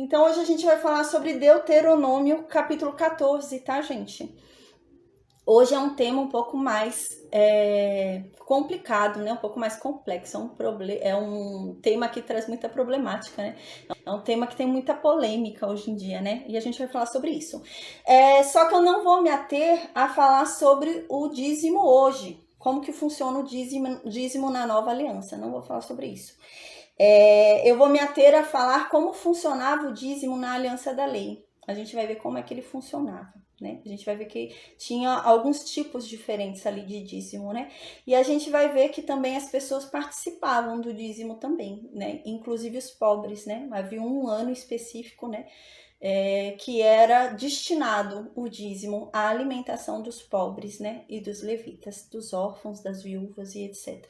Então hoje a gente vai falar sobre Deuteronômio capítulo 14, tá, gente? Hoje é um tema um pouco mais complicado, né? Um pouco mais complexo. É um tema que traz muita problemática, né? É um tema que tem muita polêmica hoje em dia, né? E a gente vai falar sobre isso. Só que eu não vou me ater a falar sobre o dízimo hoje. Como que funciona o dízimo na nova aliança. Não vou falar sobre isso. Eu vou me ater a falar como funcionava o dízimo na aliança da lei. A gente vai ver como é que ele funcionava, né? A gente vai ver que tinha alguns tipos diferentes ali de dízimo, né? E a gente vai ver que também as pessoas participavam do dízimo também, né? Inclusive os pobres, né? Havia um ano específico, né? Que era destinado o dízimo à alimentação dos pobres, né, e dos levitas, dos órfãos, das viúvas e etc.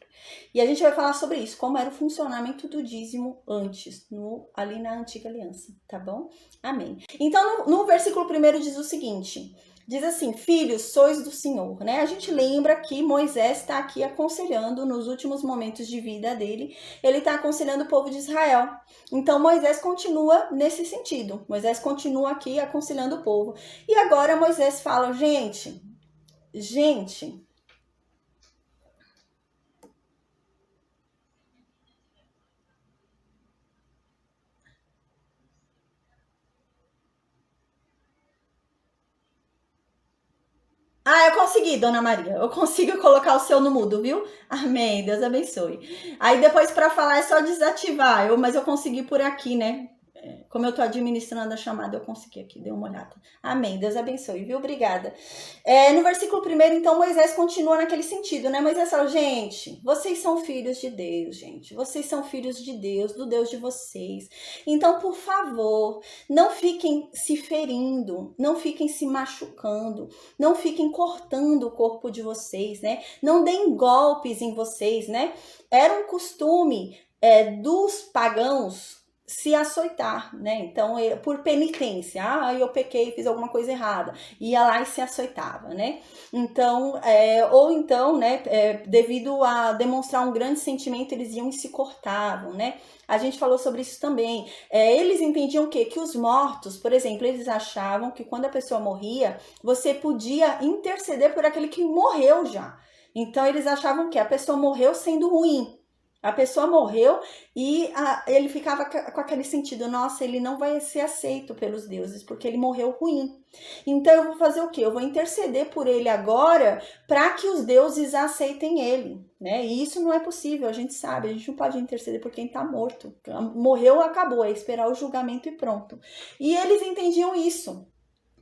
E a gente vai falar sobre isso, como era o funcionamento do dízimo antes, ali na antiga aliança, tá bom? Amém. Então, no versículo 1 diz o seguinte, diz assim, filhos, sois do Senhor, né? A gente lembra que Moisés está aqui aconselhando, nos últimos momentos de vida dele, ele está aconselhando o povo de Israel. Então, Moisés continua nesse sentido. Moisés continua aqui aconselhando o povo. E agora Moisés fala, gente... eu consegui, Dona Maria. Eu consigo colocar o seu no mudo, viu? Amém. Deus abençoe. Aí depois para falar é só desativar. Mas eu consegui por aqui, né? Como eu tô administrando a chamada, eu consegui aqui, dê uma olhada. Amém, Deus abençoe, viu? Obrigada. No versículo 1, então, Moisés continua naquele sentido, né? Moisés fala, gente, vocês são filhos de Deus, gente. Vocês são filhos de Deus, do Deus de vocês. Então, por favor, não fiquem se ferindo, não fiquem se machucando, não fiquem cortando o corpo de vocês, né? Não deem golpes em vocês, né? Era um costume dos pagãos se açoitar, né? Então, por penitência, eu pequei, fiz alguma coisa errada, ia lá e se açoitava, né? Então, ou então, né, devido a demonstrar um grande sentimento, eles iam e se cortavam, né? A gente falou sobre isso também. Eles entendiam o quê? Que os mortos, por exemplo, eles achavam que quando a pessoa morria, você podia interceder por aquele que morreu já. Então, eles achavam que a pessoa morreu sendo ruim. A pessoa morreu e ele ficava com aquele sentido, nossa, ele não vai ser aceito pelos deuses, porque ele morreu ruim. Então eu vou fazer o quê? Eu vou interceder por ele agora para que os deuses aceitem ele, né? E isso não é possível, a gente sabe, a gente não pode interceder por quem está morto. Morreu, acabou, é esperar o julgamento e pronto. E eles entendiam isso.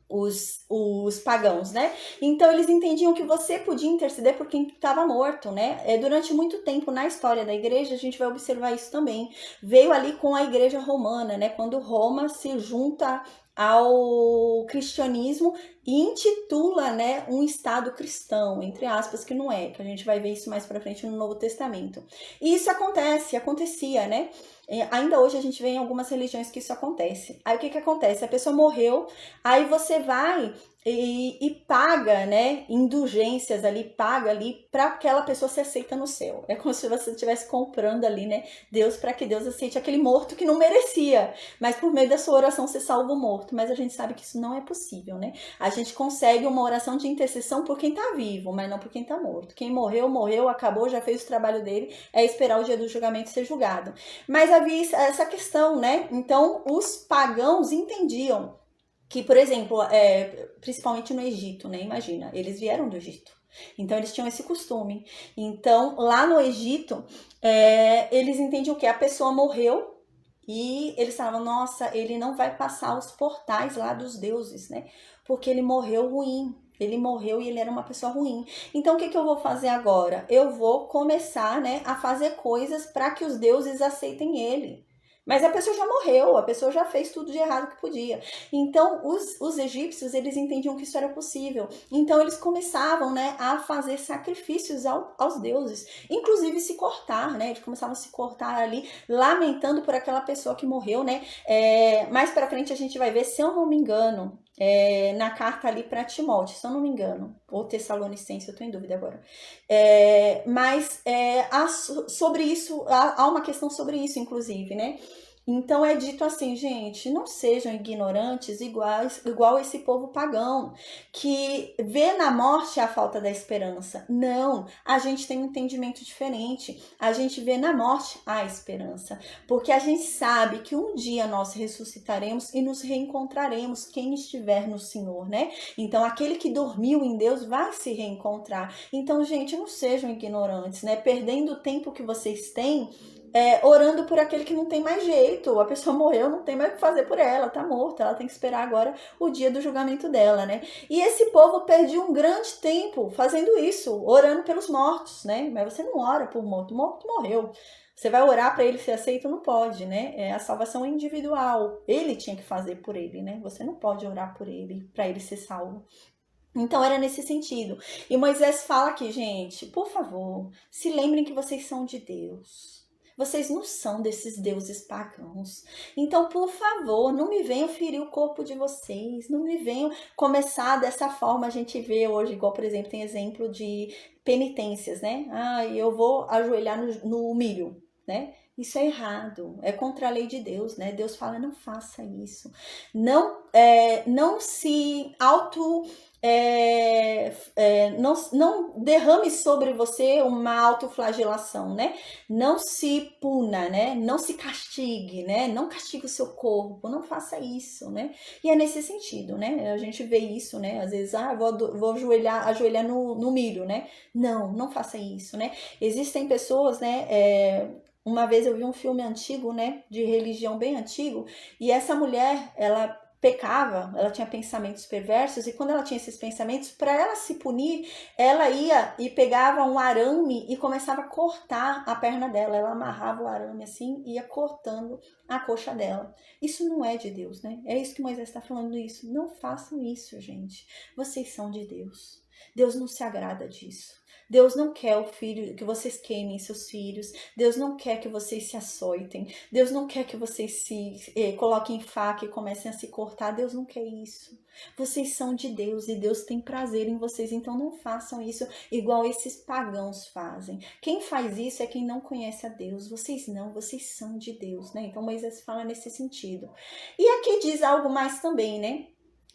Os pagãos, né? Então eles entendiam que você podia interceder por quem estava morto, né? Durante muito tempo na história da igreja, a gente vai observar isso também. Veio ali com a igreja romana, né? Quando Roma se junta ao cristianismo e intitula, né, um estado cristão, entre aspas, que não é, que a gente vai ver isso mais para frente no Novo Testamento. E isso acontecia, né? Ainda hoje a gente vê em algumas religiões que isso acontece. Aí o que acontece? A pessoa morreu, aí você vai e paga, né, indulgências ali, paga ali para aquela pessoa ser aceita no céu. É como se você estivesse comprando ali, né, Deus, para que Deus aceite aquele morto que não merecia, mas por meio da sua oração você salva o morto. Mas a gente sabe que isso não é possível, né? A gente consegue uma oração de intercessão por quem tá vivo, mas não por quem tá morto. Quem morreu, morreu, acabou, já fez o trabalho dele, é esperar o dia do julgamento ser julgado. Mas havia essa questão, né? Então, os pagãos entendiam que, por exemplo, principalmente no Egito, né? Imagina, eles vieram do Egito. Então, eles tinham esse costume. Então, lá no Egito, eles entendiam que a pessoa morreu e eles falavam, nossa, ele não vai passar os portais lá dos deuses, né? Porque ele morreu ruim. Ele morreu e ele era uma pessoa ruim. Então, o que eu vou fazer agora? Eu vou começar, né, a fazer coisas para que os deuses aceitem ele. Mas a pessoa já morreu, a pessoa já fez tudo de errado que podia. Então, os egípcios, eles entendiam que isso era possível. Então, eles começavam, né, a fazer sacrifícios aos deuses. Inclusive, se cortar, né? Eles começavam a se cortar ali, lamentando por aquela pessoa que morreu, né? Mais pra frente, a gente vai ver, se eu não me engano, na carta ali para Timóteo, se eu não me engano, ou Tessalonicense, eu tô em dúvida agora. Mas sobre isso, há uma questão sobre isso, inclusive, né? Então é dito assim, gente, não sejam ignorantes igual esse povo pagão, que vê na morte a falta da esperança. Não, a gente tem um entendimento diferente. A gente vê na morte a esperança, porque a gente sabe que um dia nós ressuscitaremos e nos reencontraremos, quem estiver no Senhor, né? Então aquele que dormiu em Deus vai se reencontrar. Então, gente, não sejam ignorantes, né? Perdendo o tempo que vocês têm orando por aquele que não tem mais jeito. A pessoa morreu, não tem mais o que fazer por ela, tá morta, ela tem que esperar agora o dia do julgamento dela, né? E esse povo perdeu um grande tempo fazendo isso, orando pelos mortos, né? Mas você não ora por morto, o morto morreu. Você vai orar para ele ser aceito? Não pode, né? A salvação é individual. Ele tinha que fazer por ele, né? Você não pode orar por ele, para ele ser salvo. Então era nesse sentido. E Moisés fala aqui, gente, por favor, se lembrem que vocês são de Deus. Vocês não são desses deuses pagãos. Então, por favor, não me venham ferir o corpo de vocês. Não me venham começar dessa forma. A gente vê hoje, igual, por exemplo, tem exemplo de penitências, né? Eu vou ajoelhar no milho, né? Isso é errado, é contra a lei de Deus, né? Deus fala, não faça isso. Não se auto... não derrame sobre você uma autoflagelação, né? Não se puna, né? Não se castigue, né? Não castigue o seu corpo, não faça isso, né? E é nesse sentido, né? A gente vê isso, né? Às vezes, vou ajoelhar no milho, né? Não faça isso, né? Existem pessoas, né? Uma vez eu vi um filme antigo, né? De religião bem antigo, e essa mulher, ela pecava, ela tinha pensamentos perversos, e quando ela tinha esses pensamentos, para ela se punir, ela ia e pegava um arame e começava a cortar a perna dela. Ela amarrava o arame assim e ia cortando a coxa dela. Isso não é de Deus, né? É isso que Moisés está falando isso. Não façam isso, gente. Vocês são de Deus. Deus não se agrada disso. Deus não quer que vocês queimem seus filhos. Deus não quer que vocês se açoitem. Deus não quer que vocês se coloquem em faca e comecem a se cortar. Deus não quer isso. Vocês são de Deus e Deus tem prazer em vocês. Então não façam isso igual esses pagãos fazem. Quem faz isso é quem não conhece a Deus. Vocês não, vocês são de Deus, né? Então Moisés fala nesse sentido. E aqui diz algo mais também, né?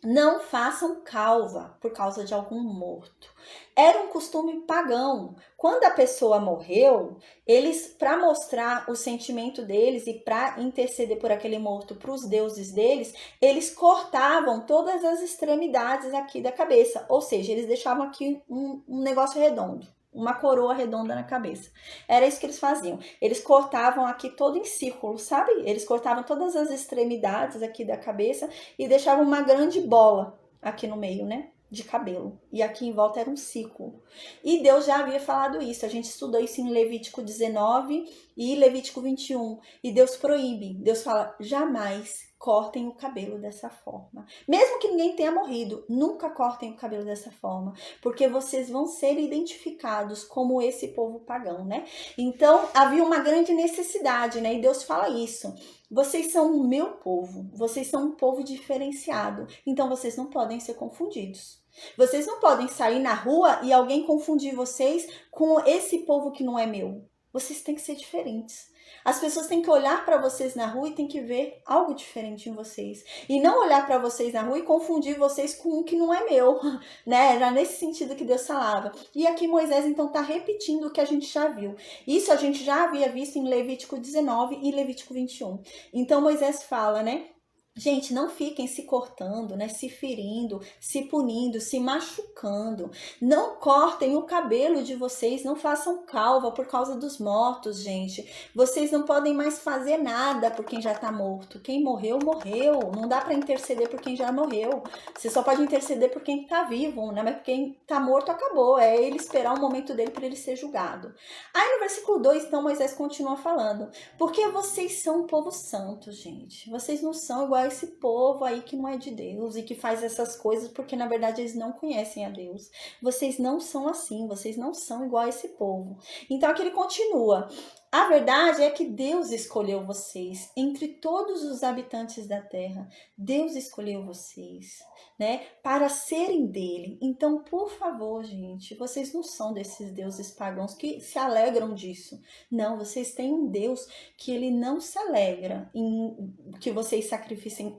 Não façam calva por causa de algum morto. Era um costume pagão. Quando a pessoa morreu, eles, para mostrar o sentimento deles e para interceder por aquele morto para os deuses deles, eles cortavam todas as extremidades aqui da cabeça. Ou seja, eles deixavam aqui um negócio redondo, uma coroa redonda na cabeça. Era isso que eles faziam. Eles cortavam aqui todo em círculo, sabe? Eles cortavam todas as extremidades aqui da cabeça e deixavam uma grande bola aqui no meio, né? De cabelo. E aqui em volta era um círculo. E Deus já havia falado isso. A gente estudou isso em Levítico 19 e Levítico 21. E Deus proíbe. Deus fala, jamais cortem o cabelo dessa forma. Mesmo que ninguém tenha morrido, nunca cortem o cabelo dessa forma, porque vocês vão ser identificados como esse povo pagão, né? Então, havia uma grande necessidade, né? E Deus fala isso. Vocês são o meu povo, vocês são um povo diferenciado, então vocês não podem ser confundidos. Vocês não podem sair na rua e alguém confundir vocês com esse povo que não é meu. Vocês têm que ser diferentes. As pessoas têm que olhar para vocês na rua e têm que ver algo diferente em vocês. E não olhar para vocês na rua e confundir vocês com o que não é meu, né? Era nesse sentido que Deus falava. E aqui Moisés, então, está repetindo o que a gente já viu. Isso a gente já havia visto em Levítico 19 e Levítico 21. Então, Moisés fala, né? Gente, não fiquem se cortando, né? Se ferindo, se punindo, se machucando. Não cortem o cabelo de vocês, não façam calva por causa dos mortos, gente. Vocês não podem mais fazer nada por quem já tá morto. Quem morreu, morreu. Não dá para interceder por quem já morreu. Você só pode interceder por quem tá vivo, né? Mas por quem tá morto, acabou. É ele esperar o momento dele para ele ser julgado. Aí no versículo 2, então, Moisés continua falando. Porque vocês são um povo santo, gente. Vocês não são igual esse povo aí que não é de Deus e que faz essas coisas porque na verdade eles não conhecem a Deus. Vocês não são assim, vocês não são igual a esse povo. Então aqui ele continua. A verdade é que Deus escolheu vocês entre todos os habitantes da terra. Deus escolheu vocês, né, para serem dele. Então, por favor, gente, vocês não são desses deuses pagãos que se alegram disso. Não, vocês têm um Deus que ele não se alegra em que vocês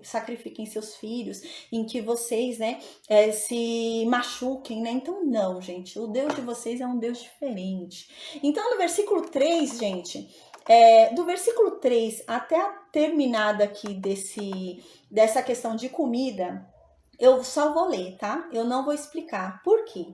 sacrifiquem seus filhos, em que vocês, né, se machuquem, né? Então, não, gente, o Deus de vocês é um Deus diferente. Então, no versículo 3, gente, do versículo 3 até a terminada aqui dessa questão de comida, eu só vou ler, tá? Eu não vou explicar. Por quê?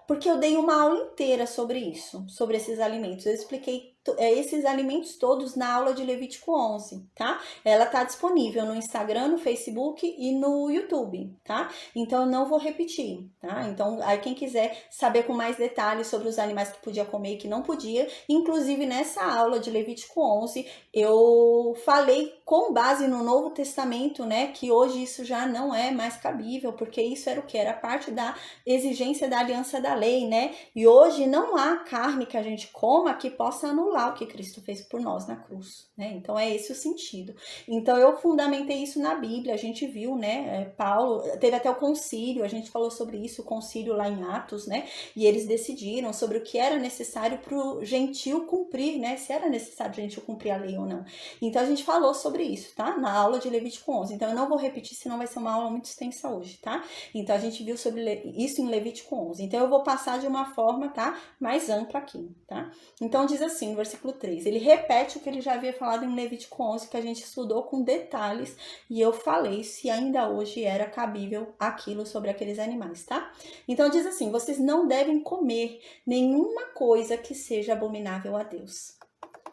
Porque eu dei uma aula inteira sobre isso, sobre esses alimentos. Eu expliquei esses alimentos todos na aula de Levítico 11, tá? Ela tá disponível no Instagram, no Facebook e no YouTube, tá? Então eu não vou repetir, tá? Então aí quem quiser saber com mais detalhes sobre os animais que podia comer e que não podia, inclusive nessa aula de Levítico 11, eu falei com base no Novo Testamento, né, que hoje isso já não é mais cabível, porque isso era o que? Era parte da exigência da aliança da lei, né? E hoje não há carne que a gente coma que possa anular o que Cristo fez por nós na cruz, né? Então é esse o sentido. Então eu fundamentei isso na Bíblia, a gente viu, né? Paulo, teve até o concílio, a gente falou sobre isso, o concílio lá em Atos, né? E eles decidiram sobre o que era necessário para o gentil cumprir, né? Se era necessário o gentil cumprir a lei ou não. Então a gente falou sobre isso, tá? Na aula de Levítico 11. Então eu não vou repetir, senão vai ser uma aula muito extensa hoje, tá? Então a gente viu sobre isso em Levítico 11. Então eu vou passar de uma forma, tá? Mais ampla aqui, tá? Então diz assim, no versículo 3, ele repete o que ele já havia falado em Levítico 11, que a gente estudou com detalhes, e eu falei se ainda hoje era cabível aquilo sobre aqueles animais, tá? Então diz assim, vocês não devem comer nenhuma coisa que seja abominável a Deus.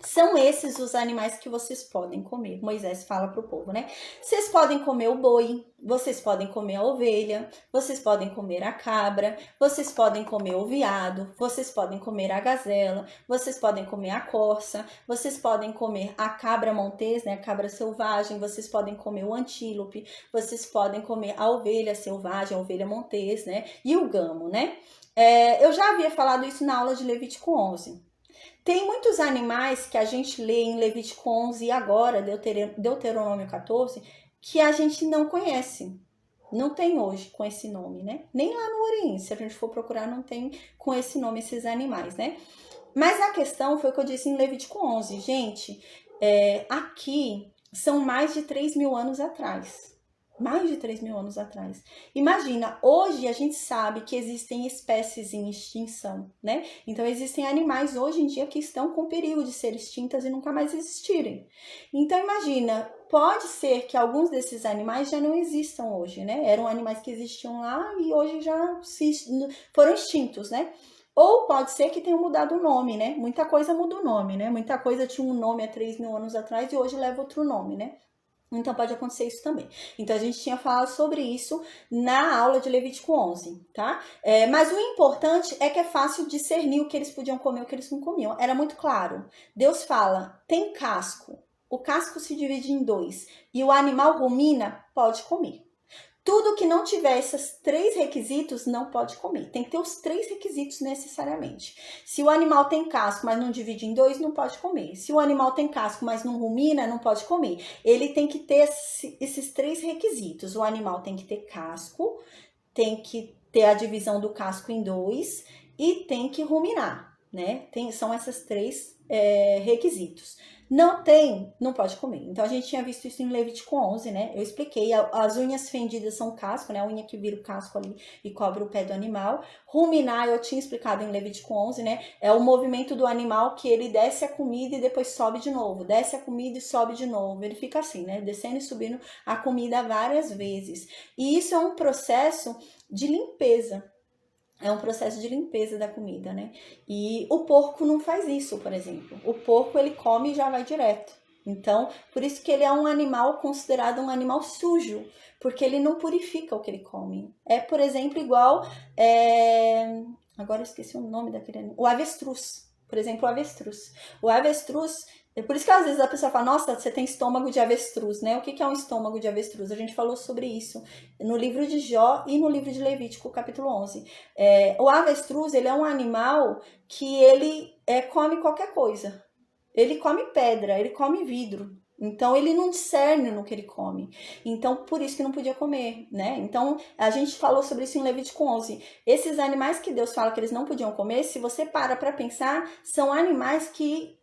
São esses os animais que vocês podem comer. Moisés fala para o povo, né? Vocês podem comer o boi, vocês podem comer a ovelha, vocês podem comer a cabra, vocês podem comer o veado, vocês podem comer a gazela, vocês podem comer a corça, vocês podem comer a cabra montês, né? A cabra selvagem, vocês podem comer o antílope, vocês podem comer a ovelha selvagem, a ovelha montês, né? E o gamo, né? Eu já havia falado isso na aula de Levítico 11. Tem muitos animais que a gente lê em Levítico 11 e agora, Deuteronômio 14, que a gente não conhece. Não tem hoje com esse nome, né? Nem lá no Oriente, se a gente for procurar, não tem com esse nome esses animais, né? Mas a questão foi o que eu disse em Levítico 11. Gente, aqui são mais de 3.000 anos atrás. Mais de 3.000 anos atrás. Imagina, hoje a gente sabe que existem espécies em extinção, né? Então existem animais hoje em dia que estão com perigo de ser extintas e nunca mais existirem. Então imagina, pode ser que alguns desses animais já não existam hoje, né? Eram animais que existiam lá e hoje já foram extintos, né? Ou pode ser que tenham mudado o nome, né? Muita coisa muda o nome, né? Muita coisa tinha um nome há 3.000 anos atrás e hoje leva outro nome, né? Então pode acontecer isso também. Então a gente tinha falado sobre isso na aula de Levítico 11, tá? Mas o importante é que é fácil discernir o que eles podiam comer e o que eles não comiam. Era muito claro. Deus fala, tem casco. O casco se divide em 2 e o animal rumina, pode comer. Tudo que não tiver esses 3 requisitos não pode comer. Tem que ter os 3 requisitos necessariamente. Se o animal tem casco, mas não divide em 2, não pode comer. Se o animal tem casco, mas não rumina, não pode comer. Ele tem que ter esses 3 requisitos. O animal tem que ter casco, tem que ter a divisão do casco em 2 e tem que ruminar, né? São esses 3 requisitos. Não tem, não pode comer. Então a gente tinha visto isso em Levítico 11, né? Eu expliquei, as unhas fendidas são casco, né? A unha que vira o casco ali e cobre o pé do animal. Ruminar, eu tinha explicado em Levítico 11, né? É o movimento do animal que ele desce a comida e depois sobe de novo. Desce a comida e sobe de novo. Ele fica assim, né? Descendo e subindo a comida várias vezes. E isso é um processo de limpeza. É um processo de limpeza da comida, né? E o porco não faz isso, por exemplo. O porco, ele come e já vai direto. Então, por isso que ele é um animal considerado um animal sujo, porque ele não purifica o que ele come. É, por exemplo, igual... Agora eu esqueci o nome daquele animal. O avestruz. Por exemplo, o avestruz. O avestruz... Por isso que às vezes a pessoa fala, nossa, você tem estômago de avestruz, né? O que é um estômago de avestruz? A gente falou sobre isso no livro de Jó e no livro de Levítico, capítulo 11. O avestruz, ele é um animal que ele come qualquer coisa. Ele come pedra, ele come vidro. Então, ele não discerne no que ele come. Então, por isso que não podia comer, né? Então, a gente falou sobre isso em Levítico 11. Esses animais que Deus fala que eles não podiam comer, se você para pensar, são animais que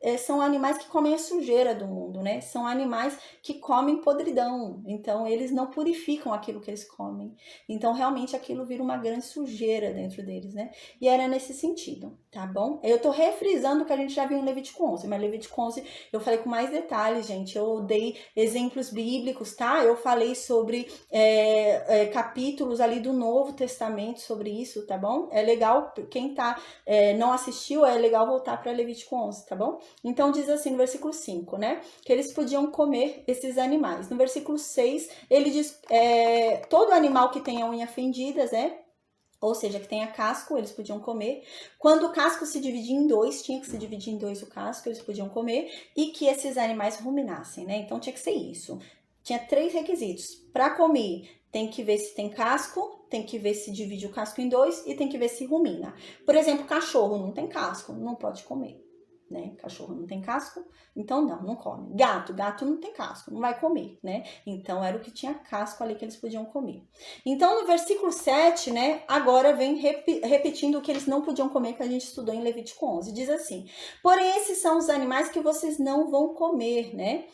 comem a sujeira do mundo, né? São animais que comem podridão. Então, eles não purificam aquilo que eles comem. Então, realmente, aquilo vira uma grande sujeira dentro deles, né? E era nesse sentido, tá bom? Eu tô refrisando o que a gente já viu em Levítico 11, mas Levítico 11 eu falei com mais detalhes, gente. Eu dei exemplos bíblicos, tá? Eu falei sobre capítulos ali do Novo Testamento sobre isso, tá bom? É legal, quem não assistiu, é legal voltar para Levítico 11, tá bom? Então diz assim no versículo 5, né? Que eles podiam comer esses animais. No versículo 6, ele diz, todo animal que tenha unha fendidas, né? Ou seja, que tenha casco, eles podiam comer. Quando o casco se dividia em dois, tinha que se dividir em dois o casco, eles podiam comer. E que esses animais ruminassem, né? Então tinha que ser isso. Tinha 3 requisitos. Para comer, tem que ver se tem casco, tem que ver se divide o casco em dois e tem que ver se rumina. Por exemplo, cachorro não tem casco, não pode comer. Né? Cachorro não tem casco, então não come. Gato não tem casco, não vai comer, né? Então era o que tinha casco ali que eles podiam comer. Então no versículo 7, né, agora vem repetindo o que eles não podiam comer que a gente estudou em Levítico 11. Diz assim: porém esses são os animais que vocês não vão comer, né?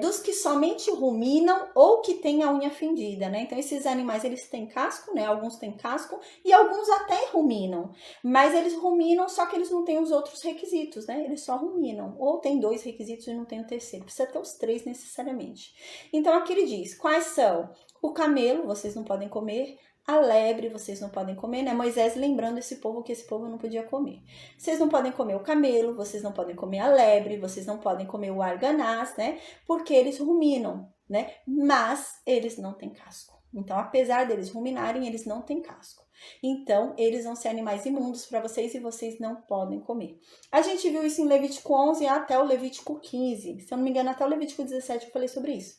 Dos que somente ruminam ou que têm a unha fendida, né? Então esses animais eles têm casco, né? Alguns têm casco e alguns até ruminam, mas eles ruminam, só que eles não têm os outros requisitos, né? Eles só ruminam, ou tem 2 requisitos e não tem o terceiro, precisa ter os 3 necessariamente. Então aqui ele diz, quais são? O camelo, vocês não podem comer. A lebre vocês não podem comer, né? Moisés lembrando esse povo que esse povo não podia comer. Vocês não podem comer o camelo, vocês não podem comer a lebre, vocês não podem comer o arganaz, né? Porque eles ruminam, né? Mas eles não têm casco. Então, apesar deles ruminarem, eles não têm casco. Então, eles vão ser animais imundos para vocês e vocês não podem comer. A gente viu isso em Levítico 11 até o Levítico 15. Se eu não me engano, até o Levítico 17 eu falei sobre isso.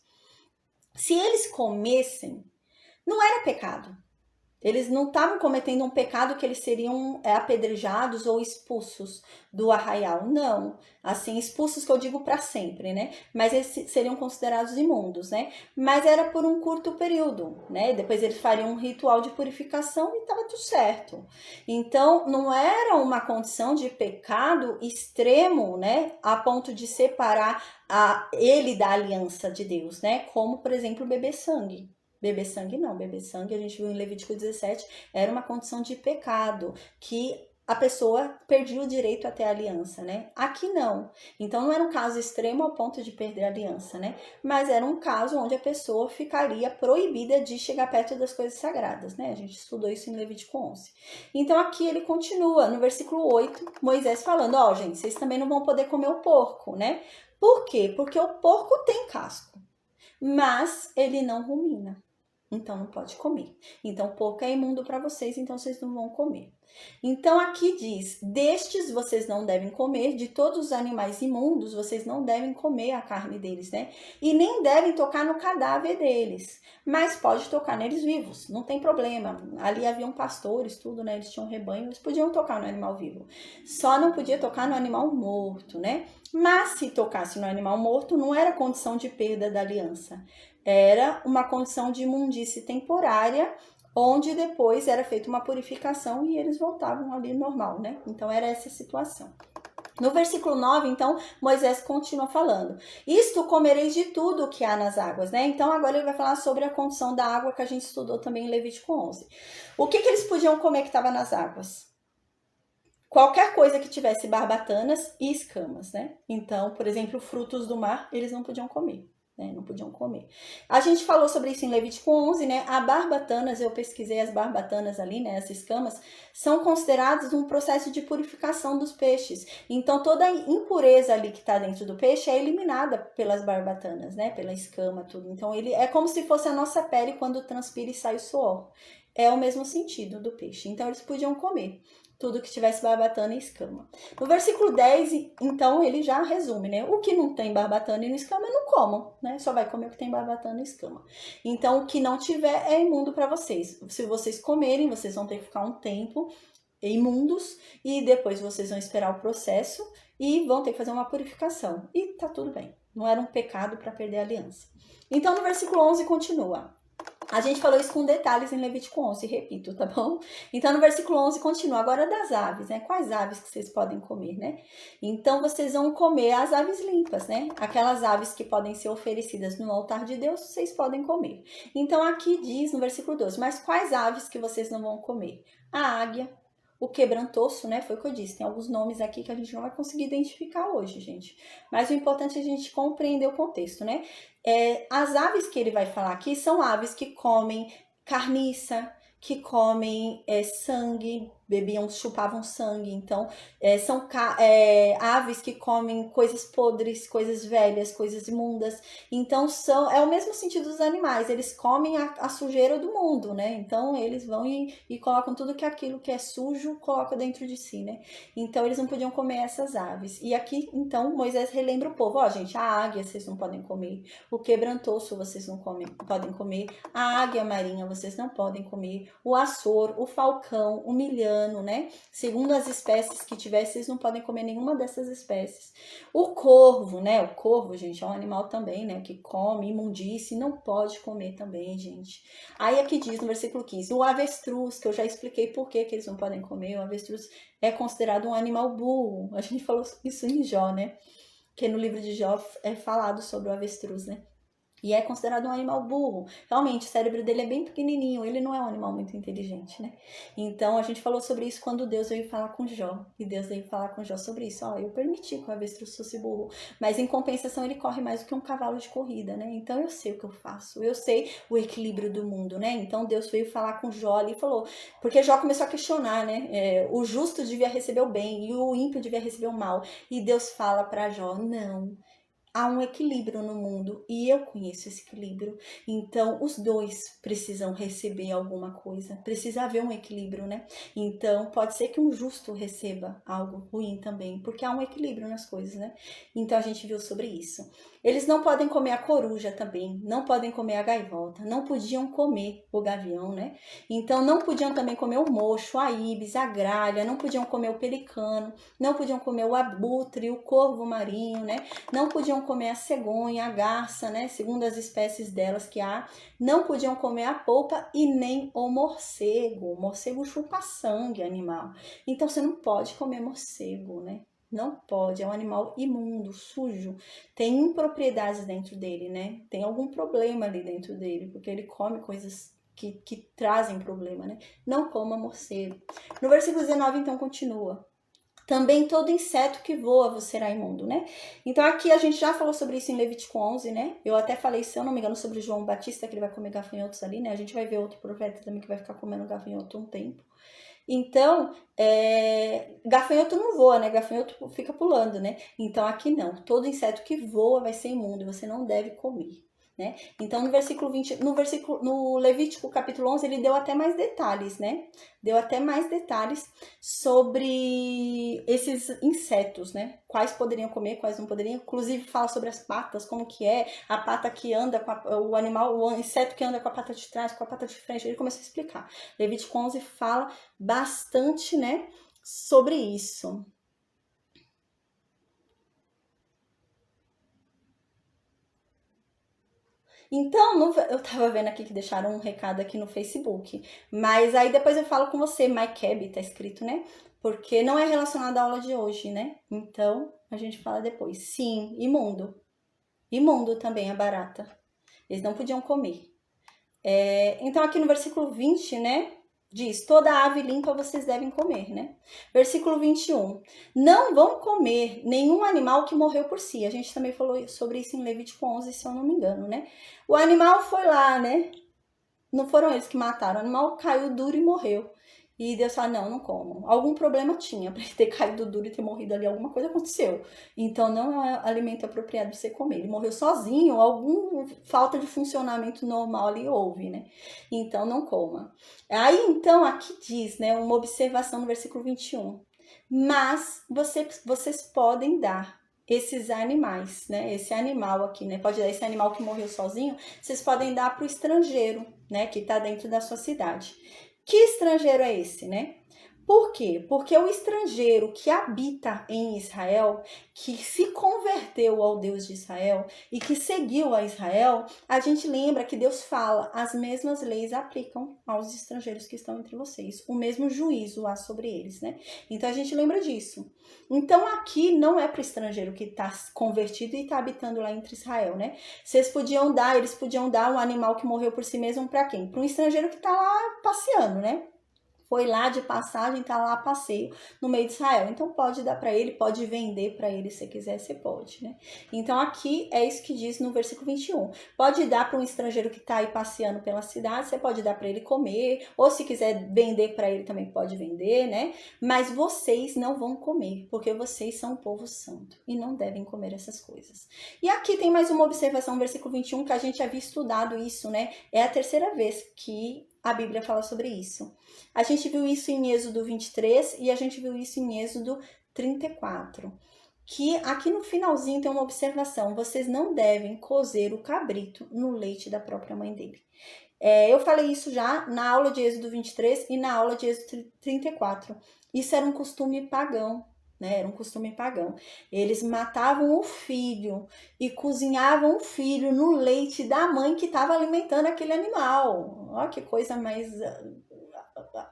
Se eles comessem, não era pecado. Eles não estavam cometendo um pecado que eles seriam apedrejados ou expulsos do arraial. Não. Assim, expulsos que eu digo para sempre, né? Mas eles seriam considerados imundos, né? Mas era por um curto período, né? Depois eles fariam um ritual de purificação e estava tudo certo. Então, não era uma condição de pecado extremo, né? A ponto de separar ele da aliança de Deus, né? Como, por exemplo, beber sangue. Beber sangue não, beber sangue a gente viu em Levítico 17, era uma condição de pecado, que a pessoa perdia o direito a ter a aliança, né? Aqui não. Então não era um caso extremo ao ponto de perder a aliança, né? Mas era um caso onde a pessoa ficaria proibida de chegar perto das coisas sagradas, né? A gente estudou isso em Levítico 11. Então aqui ele continua, no versículo 8, Moisés falando, ó, gente, vocês também não vão poder comer o porco, né? Por quê? Porque o porco tem casco, mas ele não rumina. Então não pode comer. Então porco é imundo para vocês, então vocês não vão comer. Então aqui diz, destes vocês não devem comer, de todos os animais imundos vocês não devem comer a carne deles, né? E nem devem tocar no cadáver deles, mas pode tocar neles vivos, não tem problema. Ali haviam pastores, tudo, né? Eles tinham rebanho, eles podiam tocar no animal vivo. Só não podia tocar no animal morto, né? Mas se tocasse no animal morto, não era condição de perda da aliança. Era uma condição de imundície temporária, onde depois era feita uma purificação e eles voltavam ali normal, né? Então era essa a situação. No versículo 9, então, Moisés continua falando, isto comereis de tudo o que há nas águas, né? Então agora ele vai falar sobre a condição da água que a gente estudou também em Levítico 11. O que eles podiam comer que estava nas águas? Qualquer coisa que tivesse barbatanas e escamas, né? Então, por exemplo, frutos do mar, eles não podiam comer. Né, não podiam comer. A gente falou sobre isso em Levítico 11, né? A barbatanas, eu pesquisei as barbatanas ali, né? As escamas, são consideradas um processo de purificação dos peixes. Então, toda a impureza ali que está dentro do peixe é eliminada pelas barbatanas, né? Pela escama, tudo. Então, ele é como se fosse a nossa pele quando transpira e sai o suor. É o mesmo sentido do peixe. Então, eles podiam comer tudo que tivesse barbatana e escama. No versículo 10, então, ele já resume, né? O que não tem barbatana e escama, não comam, né? Só vai comer o que tem barbatana e escama. Então, o que não tiver é imundo para vocês. Se vocês comerem, vocês vão ter que ficar um tempo imundos e depois vocês vão esperar o processo e vão ter que fazer uma purificação. E tá tudo bem. Não era um pecado para perder a aliança. Então, no versículo 11 continua. A gente falou isso com detalhes em Levítico 11, repito, tá bom? Então, no versículo 11 continua. Agora das aves, né? Quais aves que vocês podem comer, né? Então, vocês vão comer as aves limpas, né? Aquelas aves que podem ser oferecidas no altar de Deus, vocês podem comer. Então, aqui diz no versículo 12, mas quais aves que vocês não vão comer? A águia, o quebrantoço, né? Foi o que eu disse. Tem alguns nomes aqui que a gente não vai conseguir identificar hoje, gente. Mas o importante é a gente compreender o contexto, né? As aves que ele vai falar aqui são aves que comem carniça, que comem sangue, chupavam sangue. Então, são aves que comem coisas podres, coisas velhas, coisas imundas. Então, é o mesmo sentido dos animais. Eles comem a sujeira do mundo, né? Então, eles vão e colocam tudo aquilo que é sujo, colocam dentro de si, né? Então, eles não podiam comer essas aves. E aqui, então, Moisés relembra o povo. Ó, gente, a águia vocês não podem comer. O quebrantoço vocês não podem comer. A águia marinha vocês não podem comer. O açor, o falcão, o milhano, né? Segundo as espécies que tiver, vocês não podem comer nenhuma dessas espécies. O corvo, né? O corvo, gente, é um animal também, né? Que come imundície, não pode comer também, gente. Aí aqui diz no versículo 15, o avestruz, que eu já expliquei por que eles não podem comer. O avestruz é considerado um animal burro. A gente falou isso em Jó, né? Que no livro de Jó é falado sobre o avestruz, né? E é considerado um animal burro. Realmente, o cérebro dele é bem pequenininho. Ele não é um animal muito inteligente, né? Então, a gente falou sobre isso quando Deus veio falar com Jó. E Deus veio falar com Jó sobre isso. Ó, eu permiti que o avestruz fosse burro. Mas, em compensação, ele corre mais do que um cavalo de corrida, né? Então, eu sei o que eu faço. Eu sei o equilíbrio do mundo, né? Então, Deus veio falar com Jó ali e falou... Porque Jó começou a questionar, né? O justo devia receber o bem e o ímpio devia receber o mal. E Deus fala para Jó, não... Há um equilíbrio no mundo e eu conheço esse equilíbrio. Então, os dois precisam receber alguma coisa. Precisa haver um equilíbrio, né? Então, pode ser que um justo receba algo ruim também, porque há um equilíbrio nas coisas, né? Então, a gente viu sobre isso. Eles não podem comer a coruja também, não podem comer a gaivota, não podiam comer o gavião, né? Então, não podiam também comer o mocho, a ibis, a gralha, não podiam comer o pelicano, não podiam comer o abutre, o corvo marinho, né? Não podiam comer a cegonha, a garça, né? Segundo as espécies delas que há. Não podiam comer a polpa e nem o morcego. O morcego chupa sangue animal. Então, você não pode comer morcego, né? Não pode, é um animal imundo, sujo. Tem impropriedades dentro dele, né? Tem algum problema ali dentro dele, porque ele come coisas que trazem problema, né? Não coma morcego. No versículo 19, então, continua. Também todo inseto que voa vos será imundo, né? Então aqui a gente já falou sobre isso em Levítico 11, né? Eu até falei, se eu não me engano, sobre João Batista, que ele vai comer gafanhotos ali, né? A gente vai ver outro profeta também que vai ficar comendo gafanhoto um tempo. Então, gafanhoto não voa, né? Gafanhoto fica pulando, né? Então aqui não. Todo inseto que voa vai ser imundo e você não deve comer. Né? Então, no versículo 20, no Levítico capítulo 11, ele deu até mais detalhes, né? Deu até mais detalhes sobre esses insetos, né? Quais poderiam comer, quais não poderiam. Inclusive, fala sobre as patas, como que é a pata que anda com o animal, o inseto que anda com a pata de trás, com a pata de frente. Ele começou a explicar. Levítico 11 fala bastante, né, sobre isso. Então, eu tava vendo aqui que deixaram um recado aqui no Facebook, mas aí depois eu falo com você, MyCab, tá escrito, né? Porque não é relacionado à aula de hoje, né? Então, a gente fala depois. Sim, imundo. Imundo também a barata. Eles não podiam comer. Então, aqui no versículo 20, né? Diz, toda ave limpa vocês devem comer, né? Versículo 21. Não vão comer nenhum animal que morreu por si. A gente também falou sobre isso em Levítico 11, se eu não me engano, né? O animal foi lá, né? Não foram eles que mataram. O animal caiu duro e morreu. E Deus fala, não comam. Algum problema tinha para ele ter caído duro e ter morrido ali. Alguma coisa aconteceu. Então, não é alimento apropriado para você comer. Ele morreu sozinho. Alguma falta de funcionamento normal ali houve, né? Então, não coma. Aí, então, aqui diz, né? Uma observação no versículo 21. Mas, vocês podem dar esses animais, né? Esse animal aqui, né? Pode dar esse animal que morreu sozinho. Vocês podem dar para o estrangeiro, né? Que está dentro da sua cidade. Que estrangeiro é esse, né? Por quê? Porque o estrangeiro que habita em Israel, que se converteu ao Deus de Israel e que seguiu a Israel, a gente lembra que Deus fala, as mesmas leis aplicam aos estrangeiros que estão entre vocês. O mesmo juízo há sobre eles, né? Então a gente lembra disso. Então aqui não é para o estrangeiro que está convertido e está habitando lá entre Israel, né? Eles podiam dar um animal que morreu por si mesmo para quem? Para um estrangeiro que está lá passeando, né? Foi lá de passagem, tá lá a passeio no meio de Israel. Então pode dar para ele, pode vender para ele se quiser, você pode, né? Então aqui é isso que diz no versículo 21. Pode dar para um estrangeiro que tá aí passeando pela cidade, você pode dar para ele comer, ou se quiser vender para ele também pode vender, né? Mas vocês não vão comer, porque vocês são um povo santo e não devem comer essas coisas. E aqui tem mais uma observação no versículo 21 que a gente havia estudado isso, né? É a terceira vez que a Bíblia fala sobre isso. A gente viu isso em Êxodo 23 e a gente viu isso em Êxodo 34. Que aqui no finalzinho tem uma observação. Vocês não devem cozer o cabrito no leite da própria mãe dele. Eu falei isso já na aula de Êxodo 23 e na aula de Êxodo 34. Isso era um costume pagão. Né? Era um costume pagão. Eles matavam o filho e cozinhavam o filho no leite da mãe que estava alimentando aquele animal. Olha que coisa mais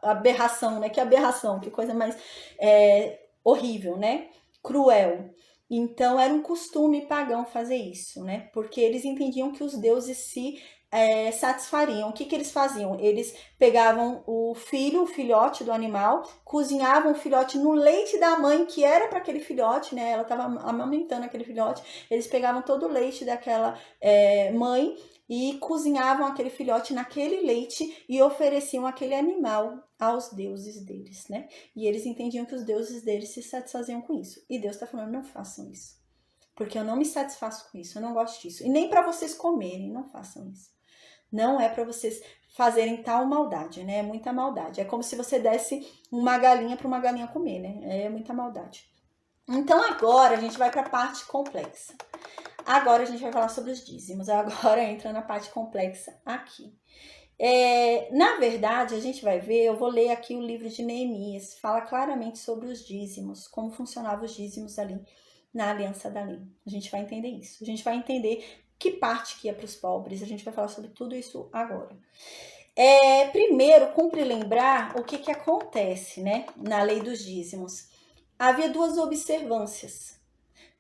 aberração, né? Que aberração, que coisa mais horrível, né? Cruel. Então era um costume pagão fazer isso, né? Porque eles entendiam que os deuses se satisfariam. O que eles faziam? Eles pegavam o filhote do animal, cozinhavam o filhote no leite da mãe, que era para aquele filhote, né? Ela estava amamentando aquele filhote. Eles pegavam todo o leite daquela mãe e cozinhavam aquele filhote naquele leite e ofereciam aquele animal aos deuses deles, né? E eles entendiam que os deuses deles se satisfaziam com isso. E Deus está falando, não façam isso. Porque eu não me satisfaço com isso, eu não gosto disso. E nem para vocês comerem, não façam isso. Não é para vocês fazerem tal maldade, né? É muita maldade. É como se você desse uma galinha para uma galinha comer, né? É muita maldade. Então agora a gente vai para a parte complexa. Agora a gente vai falar sobre os dízimos. Agora entra na parte complexa aqui. Na verdade, a gente vai ver, eu vou ler aqui o livro de Neemias, fala claramente sobre os dízimos, como funcionavam os dízimos ali na aliança da lei. A gente vai entender isso. A gente vai entender que parte que ia para os pobres. A gente vai falar sobre tudo isso agora. Primeiro, cumpre lembrar o que acontece, né, na lei dos dízimos. Havia duas observâncias.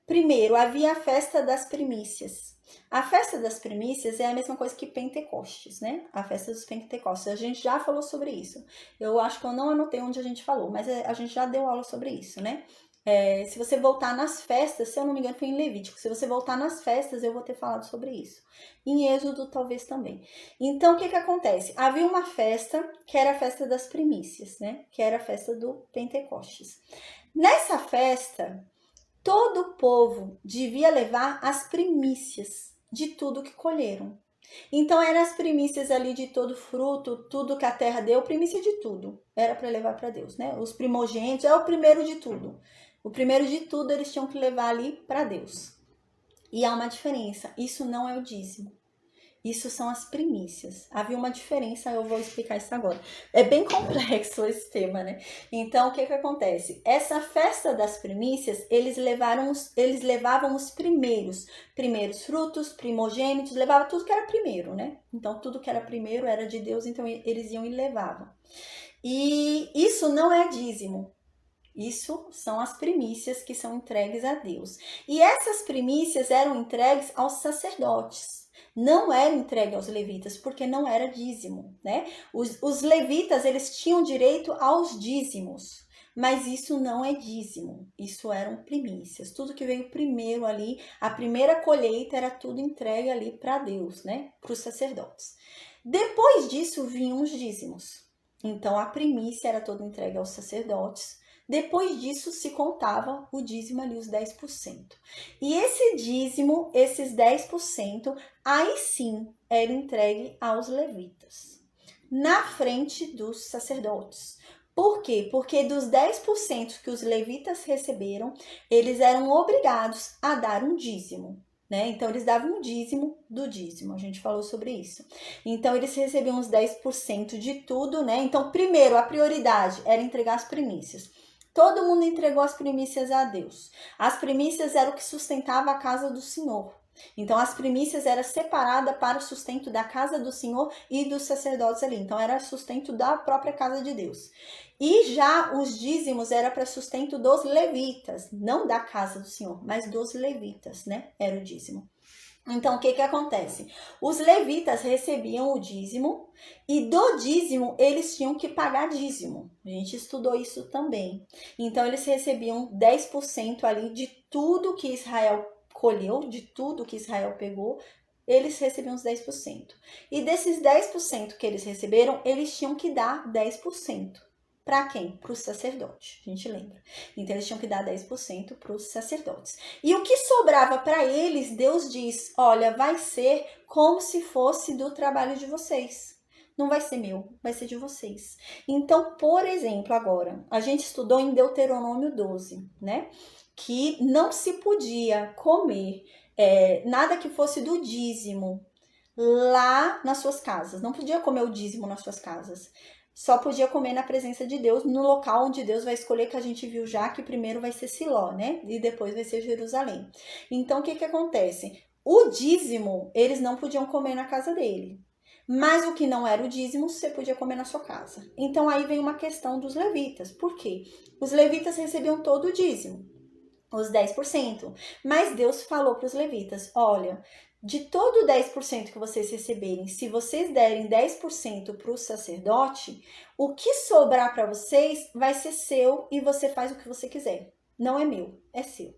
Primeiro, havia a festa das primícias. A festa das primícias é a mesma coisa que Pentecostes, né? A festa dos Pentecostes. A gente já falou sobre isso. Eu acho que eu não anotei onde a gente falou, mas a gente já deu aula sobre isso, né? Se você voltar nas festas, se eu não me engano foi em Levítico, se você voltar nas festas eu vou ter falado sobre isso. Em Êxodo talvez também. Então o que acontece? Havia uma festa que era a festa das primícias, né? Que era a festa do Pentecostes. Nessa festa, todo o povo devia levar as primícias de tudo que colheram. Então eram as primícias ali de todo fruto, tudo que a terra deu, primícia de tudo. Era para levar para Deus, né? Os primogênitos, é o primeiro de tudo. O primeiro de tudo eles tinham que levar ali para Deus. E há uma diferença, isso não é o dízimo. Isso são as primícias. Havia uma diferença, eu vou explicar isso agora. É bem complexo esse tema, né? Então, o que acontece? Essa festa das primícias, eles levavam os primeiros frutos, primogênitos, levava tudo que era primeiro, né? Então, tudo que era primeiro era de Deus, então eles iam e levavam. E isso não é dízimo. Isso são as primícias que são entregues a Deus. E essas primícias eram entregues aos sacerdotes. Não era entregue aos levitas, porque não era dízimo, né? Os levitas, eles tinham direito aos dízimos, mas isso não é dízimo, isso eram primícias. Tudo que veio primeiro ali, a primeira colheita era tudo entregue ali para Deus, né? Para os sacerdotes. Depois disso vinham os dízimos. Então a primícia era toda entregue aos sacerdotes. Depois disso se contava o dízimo ali, os 10%. E esse dízimo, esses 10%, aí sim era entregue aos levitas, na frente dos sacerdotes. Por quê? Porque dos 10% que os levitas receberam, eles eram obrigados a dar um dízimo. né? Então, eles davam um dízimo do dízimo, a gente falou sobre isso. Então, eles recebiam uns 10% de tudo, né? Então, primeiro, a prioridade era entregar as primícias. Todo mundo entregou as primícias a Deus. As primícias eram o que sustentava a casa do Senhor. Então, as primícias eram separadas para o sustento da casa do Senhor e dos sacerdotes ali. Então, era sustento da própria casa de Deus. E já os dízimos era para sustento dos levitas, não da casa do Senhor, mas dos levitas, né? Era o dízimo. Então, o que acontece? Os levitas recebiam o dízimo e do dízimo eles tinham que pagar dízimo. A gente estudou isso também. Então, eles recebiam 10% ali de tudo que Israel colheu, de tudo que Israel pegou, eles recebiam os 10%. E desses 10% que eles receberam, eles tinham que dar 10%. Para quem? Para os sacerdotes, a gente lembra. Então, eles tinham que dar 10% para os sacerdotes. E o que sobrava para eles, Deus diz, olha, vai ser como se fosse do trabalho de vocês. Não vai ser meu, vai ser de vocês. Então, por exemplo, agora, a gente estudou em Deuteronômio 12, né? Que não se podia comer nada que fosse do dízimo lá nas suas casas. Não podia comer o dízimo nas suas casas. Só podia comer na presença de Deus, no local onde Deus vai escolher, que a gente viu já que primeiro vai ser Siló, né? E depois vai ser Jerusalém. Então, o que acontece? O dízimo, eles não podiam comer na casa dele. Mas o que não era o dízimo, você podia comer na sua casa. Então, aí vem uma questão dos levitas. Por quê? Os levitas recebiam todo o dízimo, os 10%. Mas Deus falou para os levitas, olha, de todo o 10% que vocês receberem, se vocês derem 10% para o sacerdote, o que sobrar para vocês vai ser seu e você faz o que você quiser. Não é meu, é seu.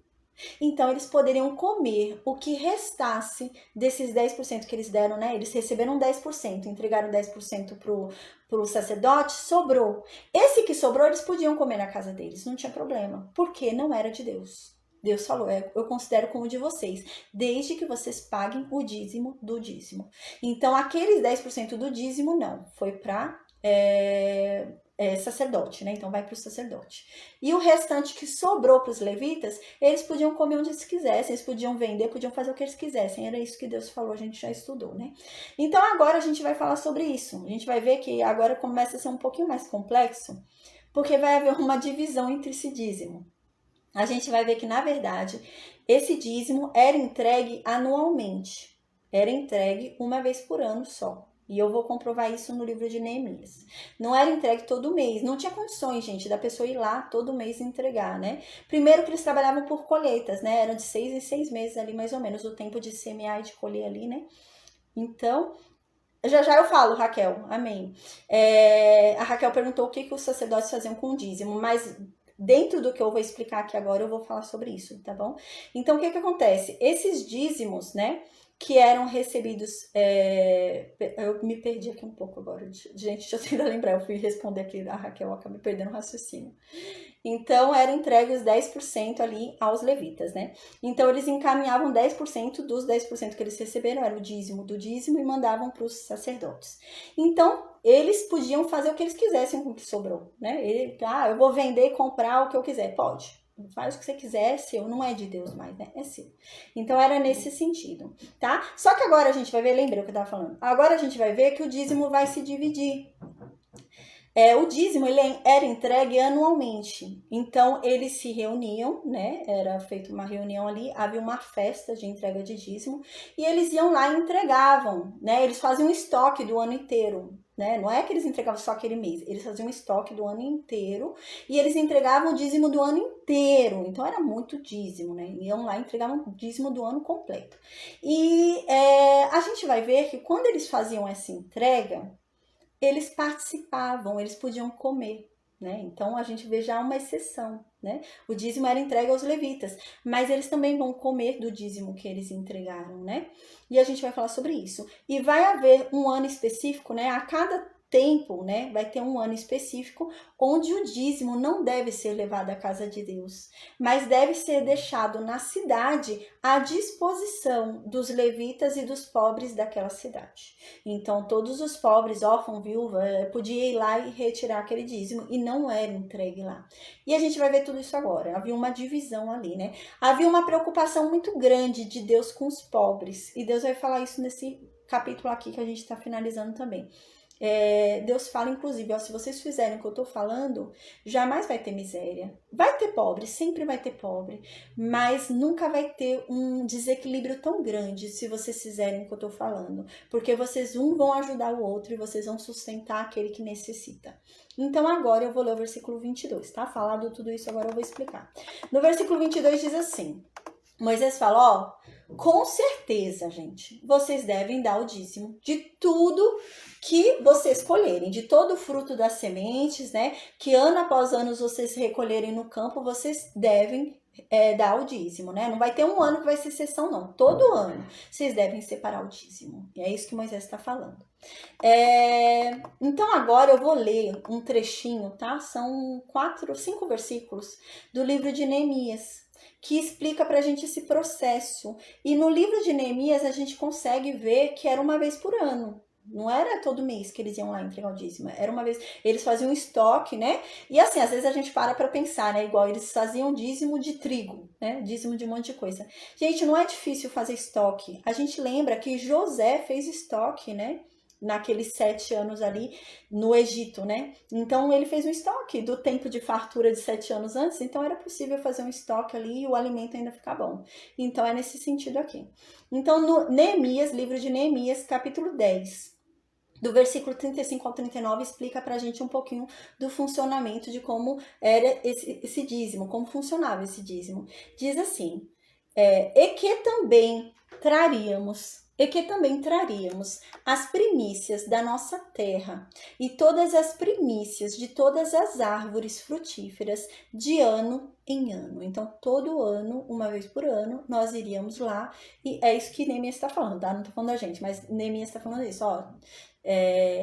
Então, eles poderiam comer o que restasse desses 10% que eles deram, né? Eles receberam 10%, entregaram 10% para o sacerdote, sobrou. Esse que sobrou, eles podiam comer na casa deles, não tinha problema, porque não era de Deus. Deus falou, eu considero como de vocês, desde que vocês paguem o dízimo do dízimo. Então, aqueles 10% do dízimo, não, foi para sacerdote, né? Então, vai para o sacerdote. E o restante que sobrou para os levitas, eles podiam comer onde eles quisessem, eles podiam vender, podiam fazer o que eles quisessem. Era isso que Deus falou, a gente já estudou, né? Então, agora a gente vai falar sobre isso. A gente vai ver que agora começa a ser um pouquinho mais complexo, porque vai haver uma divisão entre esse dízimo. A gente vai ver que, na verdade, esse dízimo era entregue anualmente. Era entregue uma vez por ano só. E eu vou comprovar isso no livro de Neemias. Não era entregue todo mês. Não tinha condições, gente, da pessoa ir lá todo mês entregar, né? Primeiro que eles trabalhavam por colheitas, né? Eram de 6 em 6 meses ali, mais ou menos, o tempo de semear e de colher ali, né? Então, já eu falo, Raquel. Amém. A Raquel perguntou o que os sacerdotes faziam com o dízimo, mas dentro do que eu vou explicar aqui agora, eu vou falar sobre isso, tá bom? Então, o que acontece? Esses dízimos, né, que eram recebidos... eu me perdi aqui um pouco agora. Gente, deixa eu tentar lembrar. Eu fui responder aqui a Raquel, eu acabei perdendo o raciocínio. Então, eram entregues 10% ali aos levitas, né? Então, eles encaminhavam 10% dos 10% que eles receberam, era o dízimo do dízimo, e mandavam para os sacerdotes. Então, eles podiam fazer o que eles quisessem com o que sobrou, né? Eu vou vender e comprar o que eu quiser. Pode. Faz o que você quiser, é seu. Não é de Deus mais, né? É seu. Então, era nesse sentido, tá? Só que agora a gente vai ver, lembrei o que eu tava falando. Agora a gente vai ver que o dízimo vai se dividir. O dízimo ele era entregue anualmente, então eles se reuniam, né? Era feita uma reunião ali, havia uma festa de entrega de dízimo e eles iam lá e entregavam, né? Eles faziam um estoque do ano inteiro, né? Não é que eles entregavam só aquele mês, eles faziam um estoque do ano inteiro e eles entregavam o dízimo do ano inteiro, então era muito dízimo, né? Iam lá e entregavam o dízimo do ano completo. E a gente vai ver que quando eles faziam essa entrega, eles participavam, eles podiam comer, né? Então a gente vê já uma exceção, né? O dízimo era entregue aos levitas, mas eles também vão comer do dízimo que eles entregaram, né? E a gente vai falar sobre isso. E vai haver um ano específico, né? A cada tempo, né? Vai ter um ano específico onde o dízimo não deve ser levado à casa de Deus, mas deve ser deixado na cidade à disposição dos levitas e dos pobres daquela cidade. Então, todos os pobres, órfãos, viúva, podiam ir lá e retirar aquele dízimo e não era entregue lá. E a gente vai ver tudo isso agora. Havia uma divisão ali, né? Havia uma preocupação muito grande de Deus com os pobres. E Deus vai falar isso nesse capítulo aqui que a gente está finalizando também. Deus fala, inclusive, ó, se vocês fizerem o que eu tô falando, jamais vai ter miséria. Vai ter pobre, sempre vai ter pobre, mas nunca vai ter um desequilíbrio tão grande se vocês fizerem o que eu tô falando, porque vocês vão ajudar o outro e vocês vão sustentar aquele que necessita. Então agora eu vou ler o versículo 22, tá? Falado tudo isso, agora eu vou explicar. No versículo 22 diz assim, Moisés fala, com certeza, gente, vocês devem dar o dízimo de tudo que vocês colherem, de todo o fruto das sementes, né? Que ano após ano vocês recolherem no campo, vocês devem dar o dízimo, né? Não vai ter um ano que vai ser exceção, não. Todo ano vocês devem separar o dízimo. E é isso que Moisés está falando. Então agora eu vou ler um trechinho, tá? São 5 versículos do livro de Neemias, que explica pra gente esse processo. E no livro de Neemias a gente consegue ver que era uma vez por ano. Não era todo mês que eles iam lá entregar o dízimo. Era uma vez. Eles faziam estoque, né? E assim, às vezes a gente para pra pensar, né? Igual eles faziam dízimo de trigo, né? Dízimo de um monte de coisa. Gente, não é difícil fazer estoque. A gente lembra que José fez estoque, né? Naqueles 7 anos ali no Egito, né? Então ele fez um estoque do tempo de fartura de 7 anos antes, então era possível fazer um estoque ali e o alimento ainda ficar bom. Então é nesse sentido aqui. Então no Neemias, livro de Neemias, capítulo 10, do versículo 35 ao 39, explica pra gente um pouquinho do funcionamento de como era esse dízimo, como funcionava esse dízimo. Diz assim, e que também traríamos as primícias da nossa terra e todas as primícias de todas as árvores frutíferas de ano em ano. Então, todo ano, uma vez por ano, nós iríamos lá, e é isso que Neemias está falando, tá? Não tô falando da gente, mas Neemias está falando isso, ó.